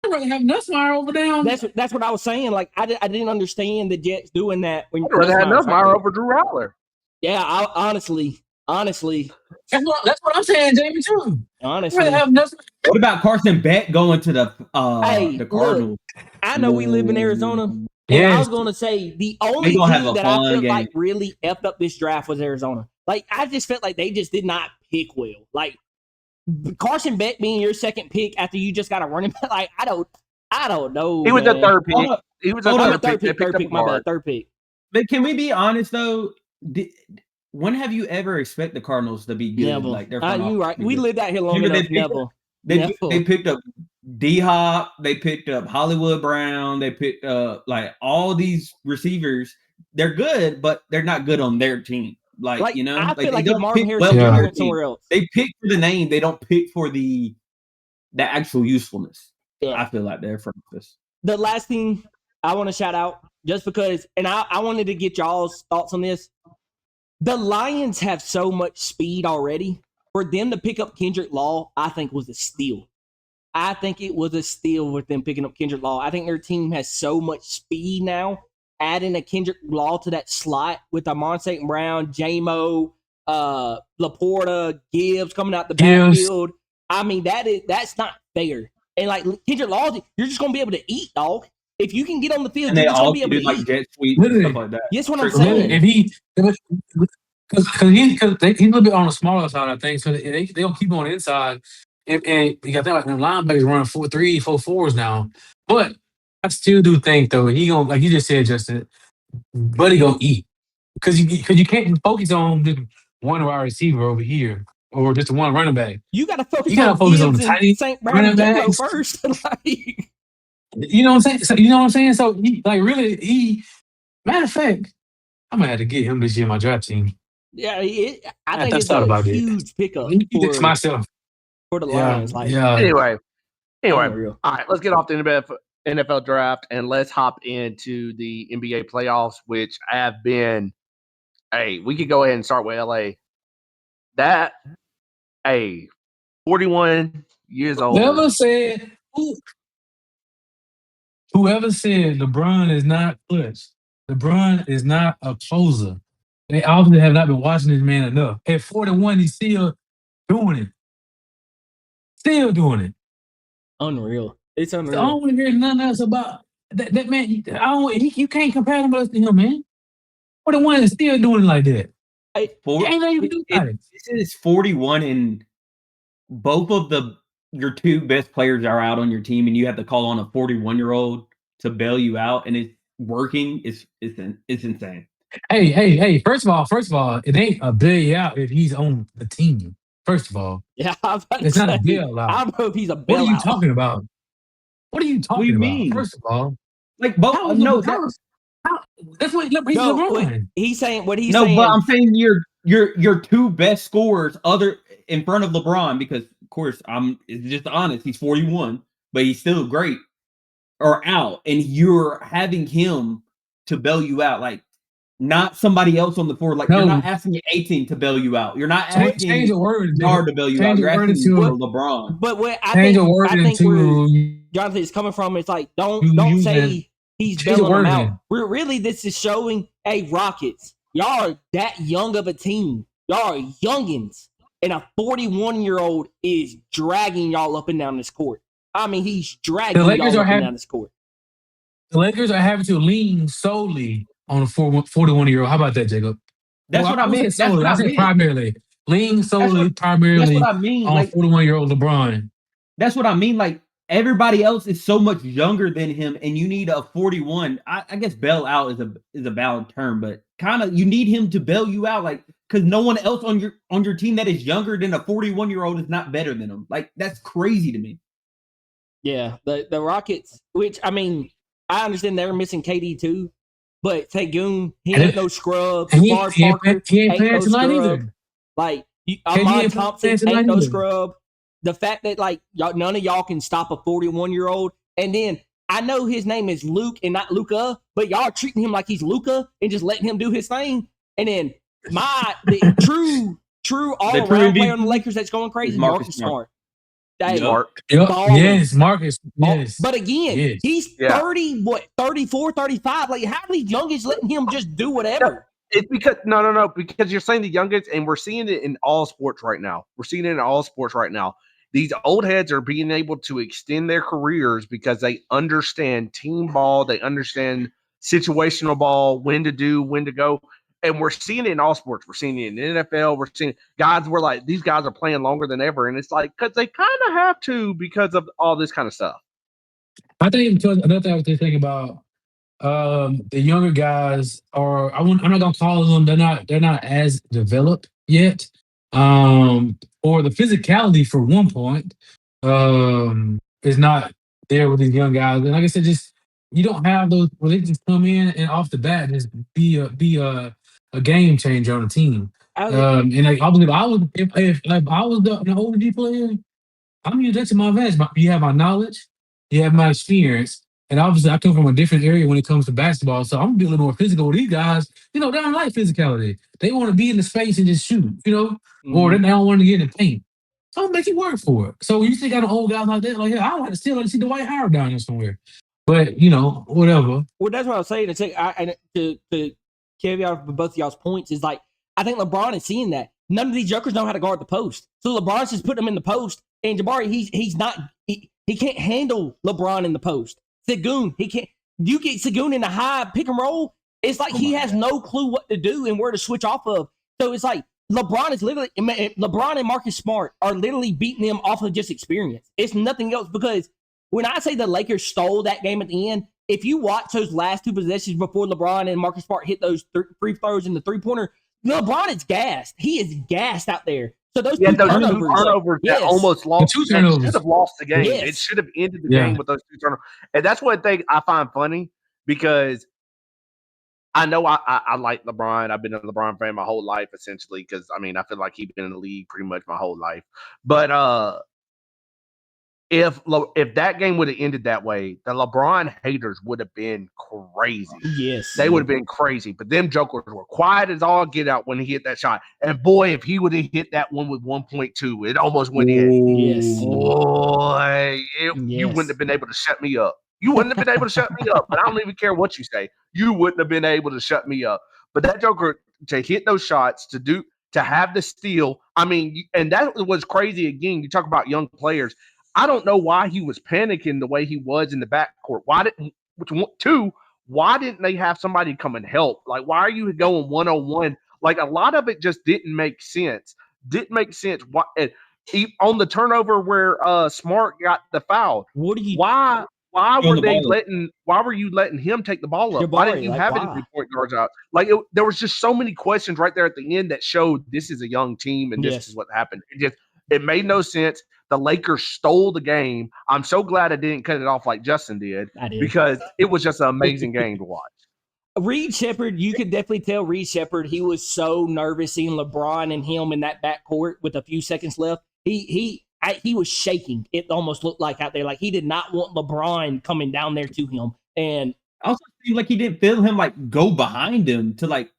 I'd rather have Nussmeier over them. That's what I was saying. Like I didn't understand the Jets doing that. I'd rather have Nussmeier over Drew Howard. Yeah, honestly. That's what I'm saying, Jamie, too. Honestly. What about Carson Beck going to the Cardinals? Look, I know we live in Arizona. Yeah, I was going to say the only team that I felt like really effed up this draft was Arizona. Like, I just felt like they just did not pick well. Like, Carson Beck being your second pick after you just got a running back, like, I don't know. He was a third pick. He was a third pick. My bad, third pick. But can we be honest, though? When have you ever expected the Cardinals to be good? Never. Like they're you right. We lived out here long enough. They picked up D-Hop. They picked up Hollywood Brown. They picked up like all these receivers. They're good, but they're not good on their team. Like you know, I feel like they don't Martin pick Harris well somewhere else. They pick for the name. They don't pick for the actual usefulness. Yeah. I feel like they're from this. The last thing I want to shout out, just because, and I wanted to get y'all's thoughts on this. The Lions have so much speed already. For them to pick up Kendrick Law, I think was a steal. I think it was a steal with them picking up Kendrick Law. I think their team has so much speed now. Adding a Kendrick Law to that slot with Amon St. Brown, J-Mo, Laporta, Gibbs coming out the backfield. I mean, that's not fair. And like Kendrick Law, you're just gonna be able to eat, dog. If you can get on the field, you're just gonna be able to like eat. jet sweeps and stuff like that. That's what I'm saying. If because he's a little bit on the smaller side, I think. So they don't keep him on the inside. And you got to think like the linebackers running 4.3, 4.4s now. But I still do think though he gonna, like you just said, Justin, Buddy gonna eat because you can't focus on just one wide receiver over here or just one running back. You got to focus on the tiny St. Brown and first. You know what I'm saying? So matter of fact, I'm gonna have to get him this year in my draft team. Yeah, I think it's a huge pickup for the Lions. Anyway, all right, let's get off the NFL draft and let's hop into the NBA playoffs, which have been. Hey, we could go ahead and start with LA. 41 years old. Whoever said LeBron is not clutch, LeBron is not a closer. They obviously have not been watching this man enough. At 41, he's still doing it. Unreal. It's unreal. I don't want to hear nothing else about that man. You can't compare him to him, man. 41 is still doing it like that. This is 41 and both of your two best players are out on your team and you have to call on a 41-year-old to bail you out and it's working. It's insane. Hey! First of all, it ain't a bailout if he's on the team. First of all, yeah, it's not a bailout. I don't know if he's a bailout. What are you talking about? What do you mean? First of all, like both. That's what he's LeBron. He's saying what he's saying. No, but I'm saying your two best scorers other in front of LeBron because of course it's just honest. He's 41, but he's still great. Are out, and you're having him to bail you out like. Not somebody else on the floor. Like you're not asking 18 to bail you out. You're not asking Nard to bail you out. You're asking LeBron. But what I think where Jonathan is coming from is like don't say he's bailing them out. Really, this is showing, hey, Rockets, y'all are that young of a team. Y'all are youngins, and a 41-year-old is dragging y'all up and down this court. I mean, he's dragging y'all up and down this court. The Lakers are having to lean solely on a 41-year-old. How about that, Jacob? That's what I mean. That's what I said primarily. Lean solely, primarily that's what I mean. On 41-year-old LeBron. That's what I mean. Like, everybody else is so much younger than him, and you need a 41. I guess bail out is a valid term, but kind of you need him to bail you out, like, because no one else on your team that is younger than a 41-year-old is not better than him. Like, that's crazy to me. Yeah, the Rockets, which I mean, I understand they're missing KD too, but Tagoon, he ain't no scrub. He ain't playing no tonight scrub. either. Like Ahmad Thompson ain't no scrub. The fact that like none of y'all can stop a 41-year-old, and then I know his name is Luke and not Luka, but y'all are treating him like he's Luka and just letting him do his thing. And then the true all-around player on the Lakers that's going crazy, Marcus Smart. Yes, Marcus. Yes. But again, he's 30, 34, 35. Like, how are these youngins letting him just do whatever? It's because no, because you're saying the youngins, and we're seeing it in all sports right now. These old heads are being able to extend their careers because they understand team ball, they understand situational ball, when to do, when to go. And we're seeing it in all sports. We're seeing it in the NFL. We're seeing guys were like, these guys are playing longer than ever. And it's like, because they kind of have to because of all this kind of stuff. I think another thing I was thinking about the younger guys are, I'm not going to call them, they're not as developed yet. Or the physicality for one point is not there with these young guys. And like I said, just you don't have those where they just come in and off the bat just be a game changer on the team. And like obviously, if I was the OG player, I'm using that to my advantage. You have my knowledge, you have my experience, and obviously I come from a different area when it comes to basketball. So I'm gonna be a little more physical with these guys. They don't like physicality. They want to be in the space and just shoot, or they don't want to get in the paint. So I'll make you work for it. So you still got an old guy like that, like, I like to see Dwight Howard down there somewhere. But whatever. Well, that's what I was saying. To caveat for both of y'all's points is like I think LeBron is seeing that none of these jokers know how to guard the post. So LeBron's just putting them in the post, and Jabari he can't handle LeBron in the post. Segun, he can't. You get Segun in the high pick and roll, it's like he has no clue what to do and where to switch off of. So it's like LeBron and Marcus Smart are literally beating them off of just experience. It's nothing else, because when I say the Lakers stole that game at the end, if you watch those last two possessions before LeBron and Marcus Smart hit those free throws in the three-pointer, LeBron is gassed. He is gassed out there. So those two turnovers that almost lost. The 2 turnovers should have lost the game. Yes. It should have ended the game with those 2 turnovers. And that's one thing I find funny, because I know I like LeBron. I've been a LeBron fan my whole life, essentially, because I mean I feel like he's been in the league pretty much my whole life. But if that game would have ended that way, the LeBron haters would have been crazy. Yes. They would have been crazy. But them jokers were quiet as all get out when he hit that shot. And boy, if he would have hit that one with 1.2, it almost went in. Yes. Boy, you wouldn't have been able to shut me up. You wouldn't have been able to shut me up. But I don't even care what you say. You wouldn't have been able to shut me up. But that joker, to hit those shots, to have the steal, I mean, and that was crazy. Again, you talk about young players. I don't know why he was panicking the way he was in the backcourt. Why didn't they have somebody come and help? Like, why are you going 1-on-1? Like, a lot of it just didn't make sense. Why, on the turnover where Smart got the foul? Why were you letting him take the ball up? Why didn't you have any point guards out? Like, there was just so many questions right there at the end that showed this is a young team and this is what happened. It made no sense. The Lakers stole the game. I'm so glad I didn't cut it off like Justin did, because it was just an amazing game to watch. Reed Shepherd, you could definitely tell Reed Shepherd, he was so nervous seeing LeBron and him in that backcourt with a few seconds left. He was shaking. It almost looked like out there, like he did not want LeBron coming down there to him. And I also seemed like he didn't feel him like go behind him to like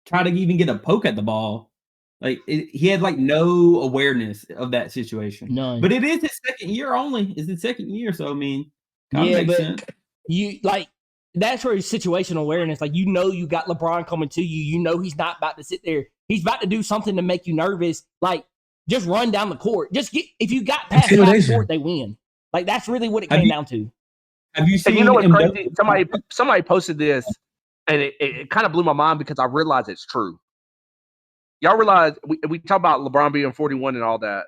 try to even get a poke at the ball. Like he had like no awareness of that situation. None. But it is his second year only. It's his second year, so I mean, makes sense. You like that's where his situational awareness. Like you got LeBron coming to you. You know he's not about to sit there. He's about to do something to make you nervous. Like, just run down the court. If you got past half court, they win. Like, that's really what it came down to. Have you seen? And you know what's crazy? Somebody posted this, and it kind of blew my mind because I realized it's true. Y'all realize we talk about LeBron being 41 and all that.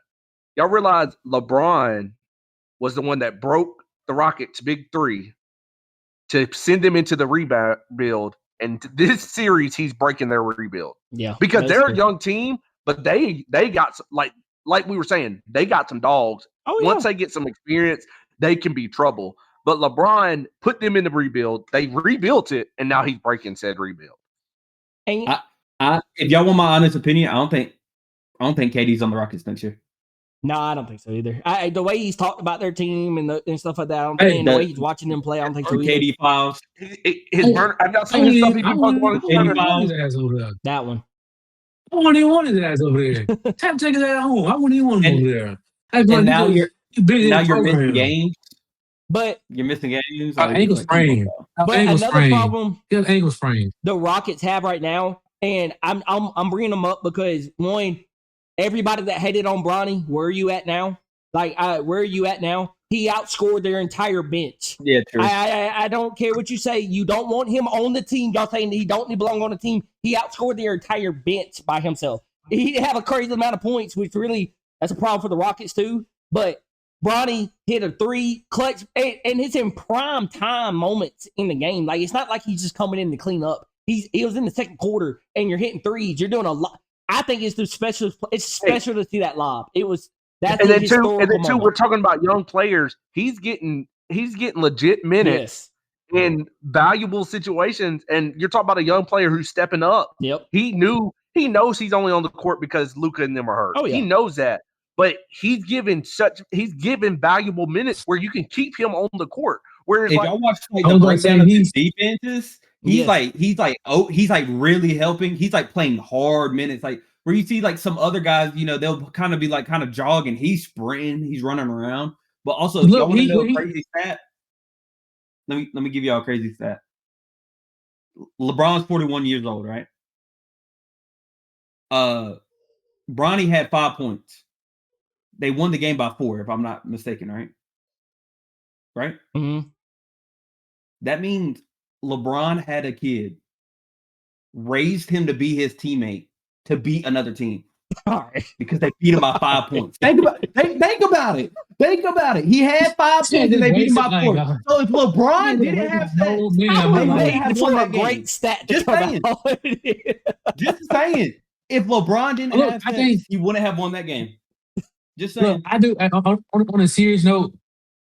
Y'all realize LeBron was the one that broke the Rockets' big three to send them into the rebuild. And this series, he's breaking their rebuild. Yeah, because they're a young team, but they got like we were saying, they got some dogs. Oh, yeah. Once they get some experience, they can be trouble. But LeBron put them in the rebuild. They rebuilt it, and now he's breaking said rebuild. And if y'all want my honest opinion, I don't think KD's on the Rockets next year. No, I don't think so either. The way he's talked about their team and stuff like that, I don't think, the way he's watching them play, I don't think so either. KD files. His burner. I've not seen some people want his ass over there. That one. I wouldn't even want his ass over there. Take his ass home. I wouldn't even want him over there. And now you're missing games. But you're missing games. Ankle sprain. But another problem ankle sprain the Rockets have right now, and I'm bringing them up because one, everybody that hated on Bronny, where are you at now? Like, where are you at now? He outscored their entire bench. Yeah, true. I don't care what you say. You don't want him on the team. Y'all saying he don't belong on the team. He outscored their entire bench by himself. He didn't have a crazy amount of points, which really that's a problem for the Rockets too. But Bronny hit a 3 clutch, and it's in prime time moments in the game. Like, it's not like he's just coming in to clean up. He was in the second quarter, and you're hitting threes. You're doing a lot. I think it's special to see that lob. That's and then too, we're talking about young players. He's getting legit minutes in valuable situations, and you're talking about a young player who's stepping up. Yep. He knows he's only on the court because Luka and them are hurt. Oh, yeah. He knows that. But he's given valuable minutes where you can keep him on the court. Whereas if y'all watch the breakdown of his defenses, he's like really helping. He's like playing hard minutes, like where you see like some other guys, they'll kind of be like kind of jogging. He's sprinting, he's running around. But also, if y'all want to know a crazy stat, let me give y'all a crazy stat. LeBron's 41 years old, right? Bronny had 5 points. They won the game by 4, if I'm not mistaken, right? Right? Mm-hmm. That means LeBron had a kid, raised him to be his teammate, to beat another team. All right. Because they beat him by 5 points. Think about it. Think about it. He had 5 points and they beat him by 4. So if LeBron didn't have that, great stat. Just saying. Just saying. If LeBron didn't have that, he wouldn't have won that game. Just saying. Look, I do. On a serious note,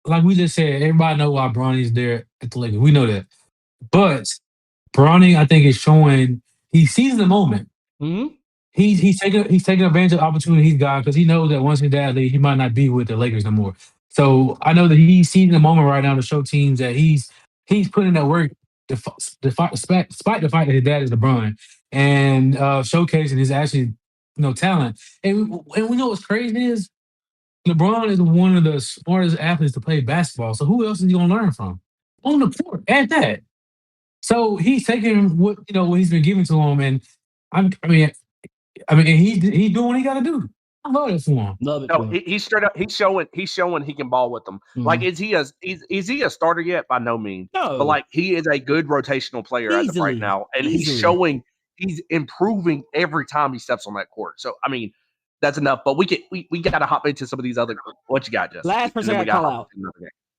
like we just said, everybody know why Bronny's there at the Lakers. We know that. But Bronny, I think, is showing he sees the moment. Mm-hmm. He's taking advantage of the opportunity he's got because he knows that once his dad leaves, he might not be with the Lakers no more. So I know that he's seizing the moment right now to show teams that he's putting that work despite the fact that his dad is LeBron and showcasing his actually talent. And we know what's crazy is LeBron is one of the smartest athletes to play basketball. So who else is he gonna learn from? On the court at that. So he's taking what he's been given to him, and I mean, he's doing what he got to do. I love it for him. Love it. No, he's straight up. He's showing he can ball with them. Mm-hmm. Like, is he a starter yet? By no means. No. But like, he is a good rotational player as of right now, and he's improving every time he steps on that court. So I mean, that's enough. But we got to hop into some of these other. What you got, Justin? Last person I call out.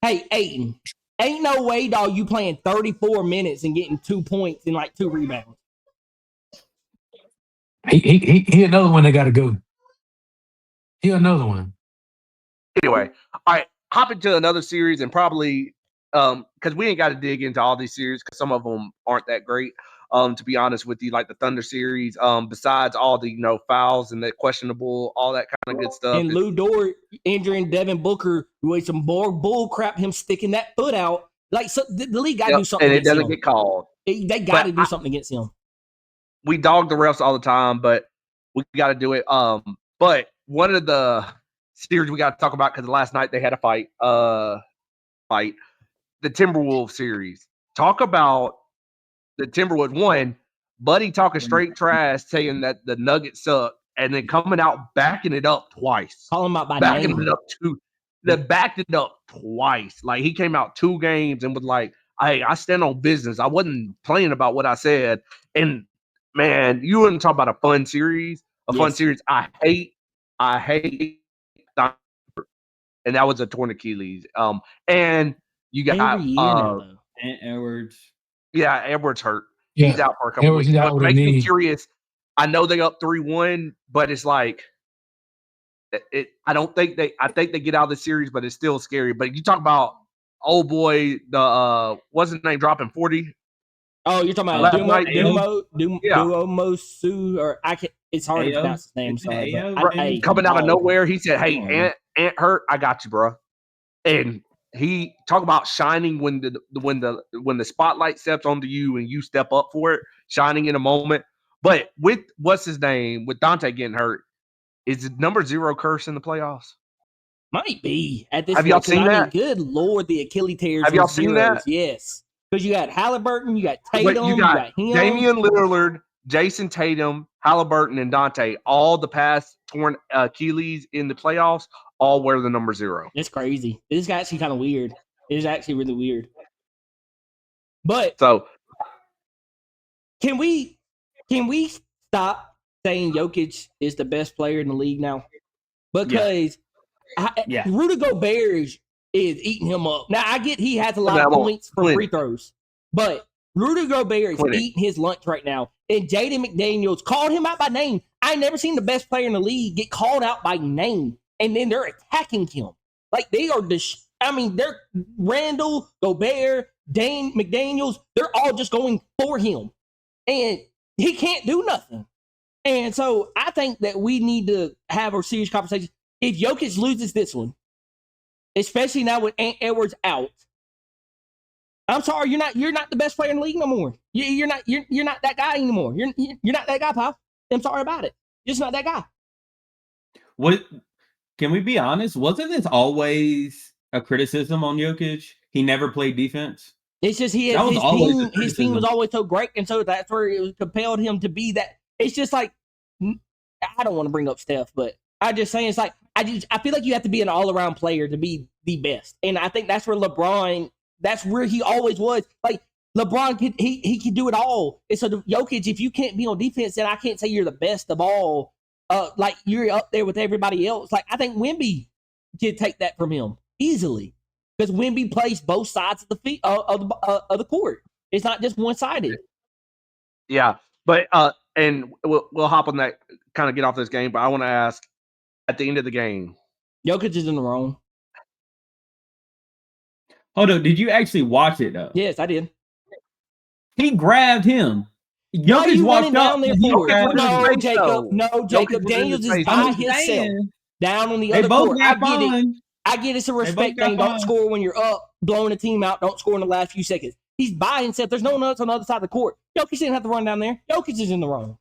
Hey, Ayton. Ain't no way, dog, you playing 34 minutes and getting 2 points and like 2 rebounds. He another one that got to go. He another one. Anyway, all right, hop into another series and probably because we ain't got to dig into all these series because some of them aren't that great. To be honest with you, like the Thunder series, besides all the fouls and the questionable, all that kind of good stuff. And Lou Dort injuring Devin Booker with some more bull crap, him sticking that foot out. Like, so the league got to do something. And it doesn't get called. They got to do something against him. We dog the refs all the time, but we got to do it. But one of the series we got to talk about because last night they had a fight. The Timberwolves series. Talk about the Timberwolves. One, Buddy talking straight trash, saying that the Nuggets suck, and then coming out backing it up twice. Call him out by Backing name. it up backed it up twice. Like he came out 2 games and was like, "Hey, I stand on business. I wasn't playing about what I said." And man, you wouldn't talk about a fun series. Fun series. I hate, and that was a torn Achilles. And you got Every year now, though. And Edwards. Yeah, Edwards hurt. Yeah, He's out for a couple Edwards, weeks. he's out What with a makes me knee. curious, I know they up 3-1, but it's like I think they get out of the series, but it's still scary. But you talk about old boy, what's his name, dropping 40. Oh, you're talking about Last night, Dumosu, or I can. It's hard to pronounce his name. Sorry, but coming out of nowhere, he said, "Hey, Ant hurt. I got you, bro." And he talk about shining when the spotlight steps onto you and you step up for it, shining in a moment. But with what's his name, with Dante getting hurt, is it number 0 curse in the playoffs? Might be at this. Have point, y'all seen that? Mean, good Lord, the Achilles tears. Have y'all seen that? Yes, because you got Halliburton, you got Tatum, you got him, Damian Lillard, Jason Tatum, Halliburton, and Dante. All the past torn Achilles in the playoffs, all wear the number 0. It's crazy. It's actually kind of weird. It is actually really weird. But so, can we stop saying Jokic is the best player in the league now? Because Rudy Gobert is eating him up. Now I get he has a lot of points for free throws, but Rudy Gobert is eating his lunch right now. And Jaden McDaniels called him out by name. I ain't never seen the best player in the league get called out by name, and then they're attacking him like they are. They're Randall, Gobert, Dane McDaniels. They're all just going for him, and he can't do nothing. And so I think that we need to have a serious conversation. If Jokic loses this one, especially now with Ant Edwards out, I'm sorry, you're not the best player in the league no more. You're not that guy anymore. You're not that guy, pal. I'm sorry about it. You're just not that guy. What? Can we be honest? Wasn't this always a criticism on Jokic? He never played defense. It's just his team was always so great, and so that's where it compelled him to be that. It's just like I don't want to bring up Steph, but I just saying it's like I feel like you have to be an all-around player to be the best, and I think that's where LeBron. That's where he always was. Like LeBron he can do it all. And so Jokic, if you can't be on defense, then I can't say you're the best of all. Like you're up there with everybody else. Like I think Wemby could take that from him easily because Wemby plays both sides of the of the court. It's not just one-sided. Yeah, but and we'll hop on that. Kind of get off this game, but I want to ask at the end of the game, Jokic is in the wrong. Hold on, did you actually watch it though? Yes, I did. He grabbed him. Jokic walked down there for it. No, Jacob Daniels is by himself down on the other court. I get it's a respect thing. Don't score when you're up, blowing a team out. Don't score in the last few seconds. He's by himself. There's no one else on the other side of the court. Jokic didn't have to run down there. Jokic is in the wrong.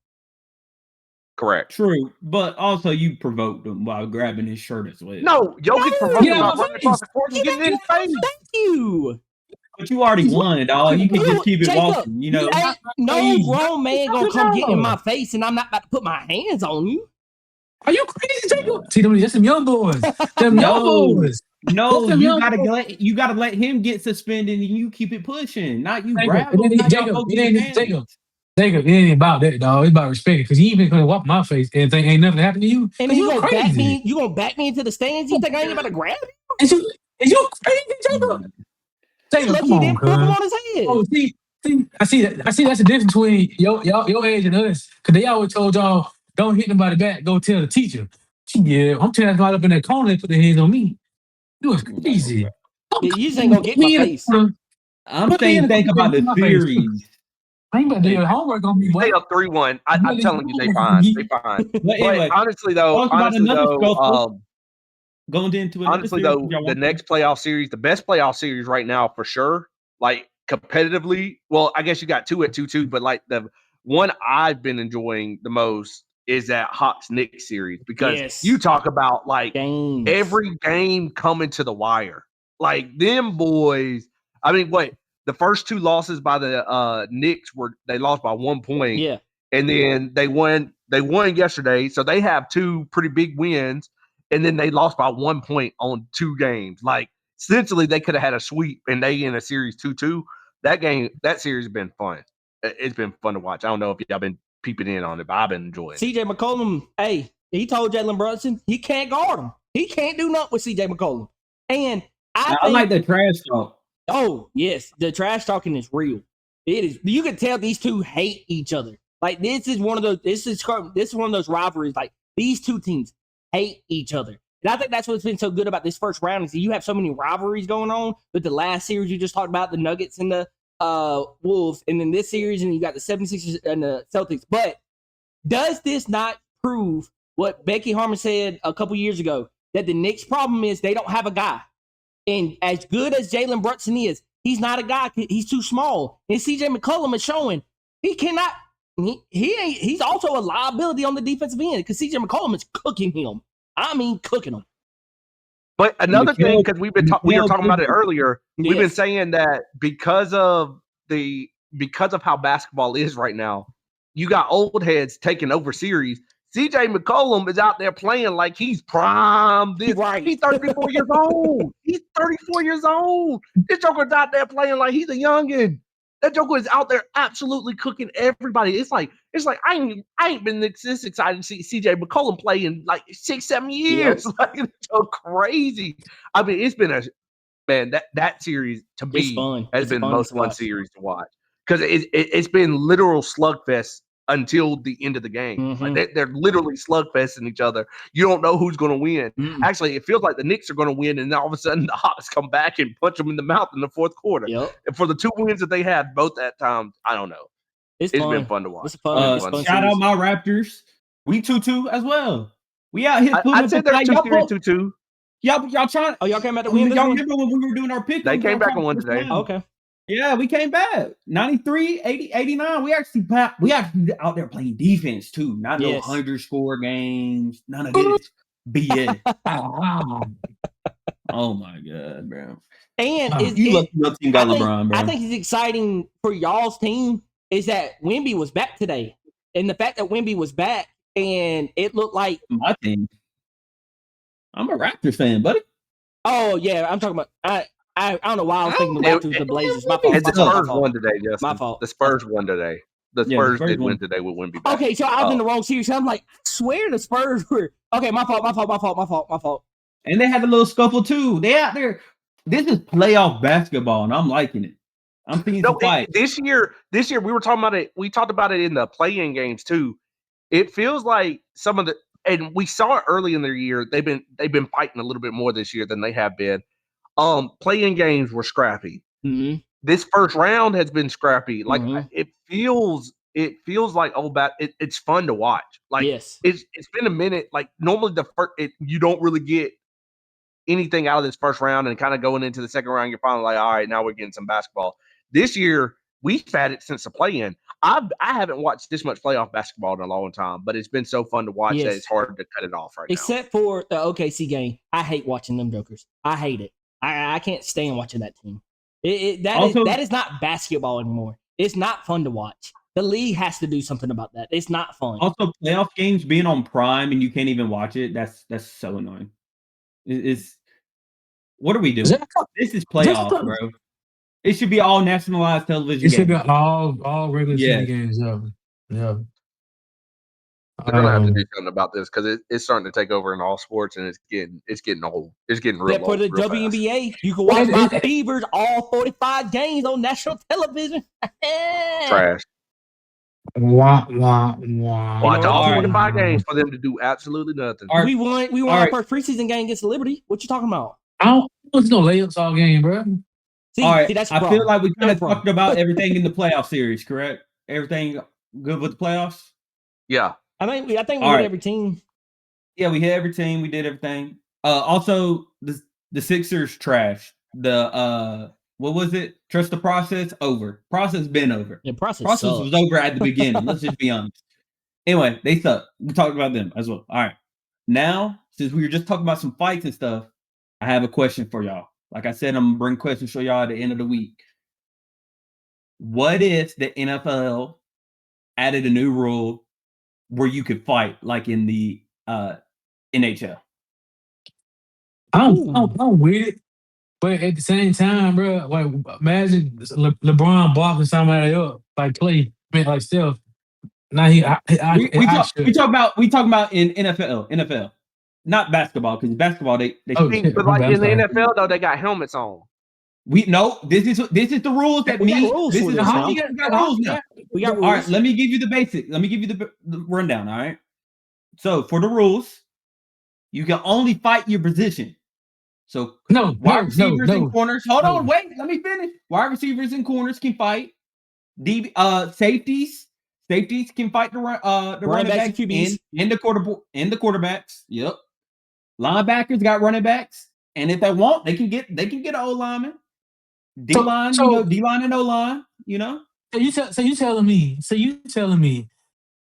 Correct. True, but also you provoked him while grabbing his shirt as well. No, Jokic provoked him by running across the court and getting in his face. Thank you. But you already won, dog. You can just keep it walking. You know, no grown man gonna come get in my face, and I'm not about to put my hands on you. Are you crazy, Jacob? See, that's some young boys. Them young boys. No, you gotta let him get suspended, and you keep it pushing. Not you grab him. Jacob, it ain't about that, dog. It's about respect. Because you even gonna walk my face and think ain't nothing happened to you. And then you gonna back me? You gonna back me into the stands? You think I ain't about to grab you? Is you crazy, Jacob? Jacob, come on, on his head. Oh, see, I see that's the difference between your age and us. Because they always told y'all, don't hit nobody back. Go tell the teacher. Yeah, I'm telling that up in that corner. They put their hands on me. It was crazy. You just ain't gonna get my face. I'm saying, think about the series. I ain't gonna do your homework on me. They up 3-1. I'm telling you, they fine. They fine. But anyway, honestly though, going into it. Honestly though, the next playoff series, the best playoff series right now for sure. Like competitively, well, I guess you got 2 at 2-2, but like the one I've been enjoying the most is that Hawks-Knicks series because you talk about like every game coming to the wire. Like them boys. I mean, the first two losses by the Knicks they lost by 1 point. Yeah. And then they won yesterday. So they have two pretty big wins. And then they lost by 1 point on 2 games. Like, essentially, they could have had a sweep and they in a series 2-2. That series has been fun. It's been fun to watch. I don't know if y'all been peeping in on it, but I've been enjoying it. CJ McCollum, hey, he told Jalen Brunson he can't guard him. He can't do nothing with CJ McCollum. And I like the trash talk. Oh, yes. The trash talking is real. It is. You can tell these two hate each other. Like, this is one of those rivalries. Like, these two teams hate each other. And I think that's what's been so good about this first round is that you have so many rivalries going on with the last series you just talked about, the Nuggets and the Wolves, and then this series, and you got the 76ers and the Celtics. But does this not prove what Becky Harmon said a couple years ago, that the Knicks' problem is they don't have a guy? And as good as Jalen Brunson is, he's not a guy. He's too small. And CJ McCollum is showing he cannot. He's also a liability on the defensive end because CJ McCollum is cooking him. I mean, cooking him. But another thing, because we were talking about it earlier, Yes. we've been saying that because of how basketball is right now, you got old heads taking over series. CJ McCollum is out there playing like he's prime. Right. He's 34 years old. He's 34 years old. This Joker's out there playing like he's a youngin'. That Joker is out there absolutely cooking everybody. It's like I ain't been this excited to see CJ McCollum play in like 6-7 years. Yep. Like, it's so crazy. I mean, it's been that series to me has been the most fun series to watch because it's been literal slugfest until the end of the game. Mm-hmm. Like they're literally slugfesting each other. You don't know who's going to win. Mm-mm. Actually, it feels like the Knicks are going to win, and then all of a sudden the Hawks come back and punch them in the mouth in the fourth quarter. Yep. And for the 2 wins that they had both that time, I don't know. It's been fun to watch. It's fun. Shout out my Raptors. We 2-2 as well. We out here. I'd say they're 2-2. Y'all trying? Oh, y'all came back to win. Y'all remember when we were doing our pick? They came back on one today. Okay. Yeah, we came back. 93, 80, 89. We actually out there playing defense too. Not no 100-score games. None of this BS. Oh my god, bro. And you lucky your team got LeBron, bro. I think it's exciting for y'all's team is that Wemby was back today. And the fact that Wemby was back and it looked like my team. I'm a Raptors fan, buddy. Oh yeah, I'm talking about I don't know why I was thinking the Raptors, the Blazers. My fault. The Spurs won today, Justin. My fault. The Spurs won today. The Spurs did win today with Wemby back. Okay, so I was in the wrong series. I'm like, I swear the Spurs were okay. My fault. And they had a little scuffle too. They out there. This is playoff basketball, and I'm liking it. I'm thinking fight. This year we were talking about it. We talked about it in the play-in games too. It feels like some of the, and we saw it early in their year. They've been fighting a little bit more this year than they have been. Play-in games were scrappy. Mm-hmm. This first round has been scrappy. Like it feels like it's fun to watch. Like it's been a minute. Like normally you don't really get anything out of this first round, and kind of going into the second round, you're finally like, all right, now we're getting some basketball. This year we've had it since the play-in. I haven't watched this much playoff basketball in a long time, but it's been so fun to watch that it's hard to cut it off right now. Except for the OKC game, I hate watching them jokers. I hate it. I can't stand watching that team. That is not basketball anymore. It's not fun to watch. The league has to do something about that. It's not fun. Also, playoff games being on Prime and you can't even watch it, that's so annoying. What are we doing? This is playoffs, bro. It should be all nationalized television. It should be all regular season games. Yeah. They're gonna have to do something about this because it's starting to take over in all sports, and it's getting old. It's getting real. For the WNBA, you can watch my Beavers all 45 games on national television. Trash. Watch all 45 games for them to do absolutely nothing. We won our first preseason game against Liberty. What you talking about? I don't no layups all game, bro. See, that's I feel like we kind of talked about everything in the playoff series, correct? Everything good with the playoffs? Yeah. I think we hit every team. Yeah, we hit every team. We did everything. Also, the Sixers trash. The what was it? Trust the process over. Process been over. Yeah, process was over at the beginning. Let's just be honest. Anyway, they suck. We talked about them as well. All right. Now, since we were just talking about some fights and stuff, I have a question for y'all. Like I said, I'm gonna bring questions for y'all at the end of the week. What if the NFL added a new rule where you could fight like in the NHL? I'm with it, but at the same time, bro, like imagine LeBron blocking somebody up like Clay, I mean, like Steph. Now We talk about in NFL, not basketball, because basketball they Oh See, shit, but my like bad. I'm in the sorry. NFL though, they got helmets on. This is the rules that We got mean rules this for is this the now. we got rules now. We got All right, rules. let me give you the basic. Let me give you the rundown. All right. So for the rules, you can only fight your position. So wide receivers and corners. Hold on, wait. Let me finish. Wide receivers and corners can fight. Safeties can fight the running backs backs and QBs. and the quarterbacks. Yep. Linebackers got running backs, and if they want, they can get an O lineman. D line, D line and O line. So you telling me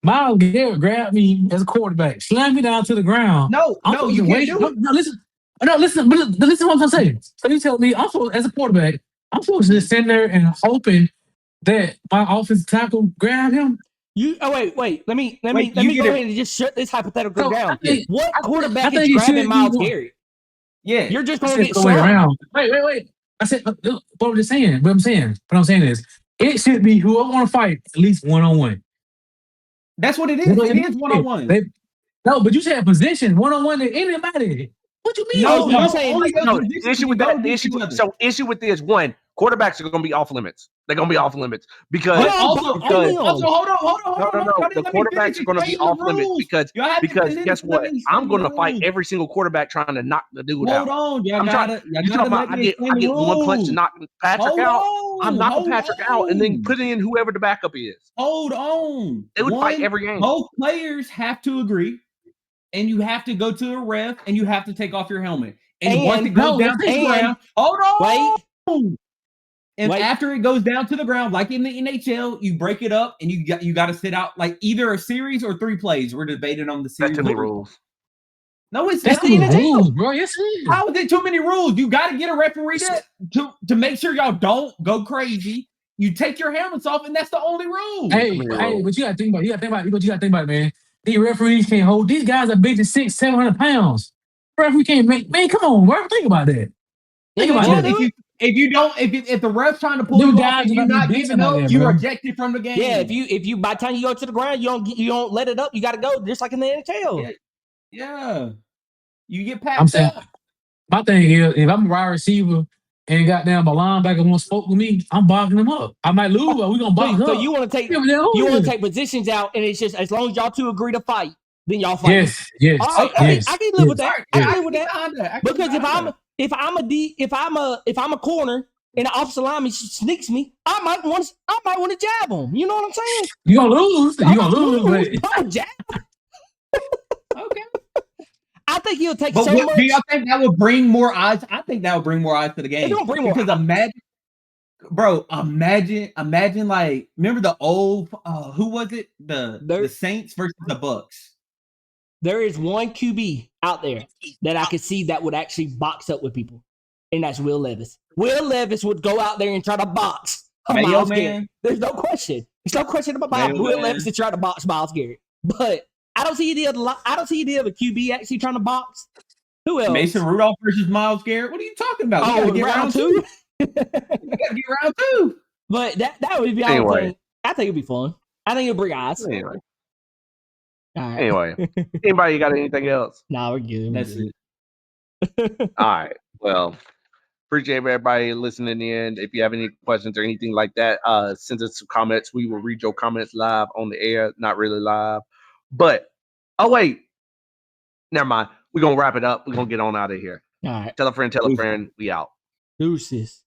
Miles Garrett grabbed me as a quarterback, slammed me down to the ground. No, you can't do it. Listen to what I'm saying. So you tell me I'm supposed, as a quarterback, I'm supposed to just stand there and hoping that my offensive tackle grab him. Wait. Let me go ahead and just shut this hypothetical down. What quarterback is grabbing Miles Garrett? Yeah, you're just going to get the way around. Wait. I said, what I'm saying. What I'm saying is, it should be who I want to fight at least 1-on-1. That's what it is. It is 1-on-1. No, but you said position 1-on-1 to anybody. What you mean? No, the issue with that. So issue with this one, quarterbacks are going to be off limits. They're going to be off limits because hold on. No. The quarterbacks are going to be off limits because guess what? I'm going to fight every single quarterback trying to knock the dude out. Hold on, I'm talking about I get one punch to knock Patrick out. I'm knocking Patrick out and then putting in whoever the backup is. Hold on. They would fight every game. Both players have to agree. And you have to go to a ref, and you have to take off your helmet. And once it goes down to the ground, hold on. After it goes down to the ground, like in the NHL, you break it up, and you got to sit out like either a series or 3 plays. We're debating on the series. That's too many rules. No, it's that's too many rules, bro. Yes, it is. How is it too many rules? You got to get a referee to make sure y'all don't go crazy. You take your helmets off, and that's the only rule. Hey, but you got to think about it, man. These referees can't hold. These guys are big to 600-700 pounds. Referee can't make. Man, come on, bro. Think about that. Think about that. If the ref's trying to pull you off and you're not giving up, you're ejected from the game. Yeah, if you by the time you go to the ground, you don't let it up. You got to go just like in the NHL. Yeah. You get packed up. My thing is, if I'm a wide receiver and goddamn my linebacker won't spoke with me, I'm boxing him up. I might lose, but we're gonna box up. So you want to take positions out, and it's just as long as y'all two agree to fight, then y'all fight. Yes. All right, I can live with that. I can live with that. Because if I'm a corner and the offensive lineman sneaks me, I might want to jab him. You know what I'm saying? You gonna lose. But jab. Okay. I think he'll take so much. Do y'all think that would bring more eyes? I think that would bring more eyes to the game. It don't bring more eyes. Imagine like, remember the old who was it? The Saints versus the Bucks. There is one QB out there that I could see that would actually box up with people, and that's Will Levis. Will Levis would go out there and try to box Myles Garrett. There's no question. There's no question about Will Levis to try to box Myles Garrett. But I don't see any of a QB actually trying to box. Who else? Mason Rudolph versus Myles Garrett. What are you talking about? Oh, get round 2. You gotta get round 2. But that would be anyway. I think it'd be fun. I think it'll bring eyes. Anyway. All right. Anyway, anybody got anything else? No, we're good. That's it. All right. Well, appreciate everybody listening in. If you have any questions or anything like that, send us some comments. We will read your comments live on the air. Not really live, but never mind. We're gonna wrap it up. We're gonna get on out of here. All right. Tell a friend. We out. Deuces.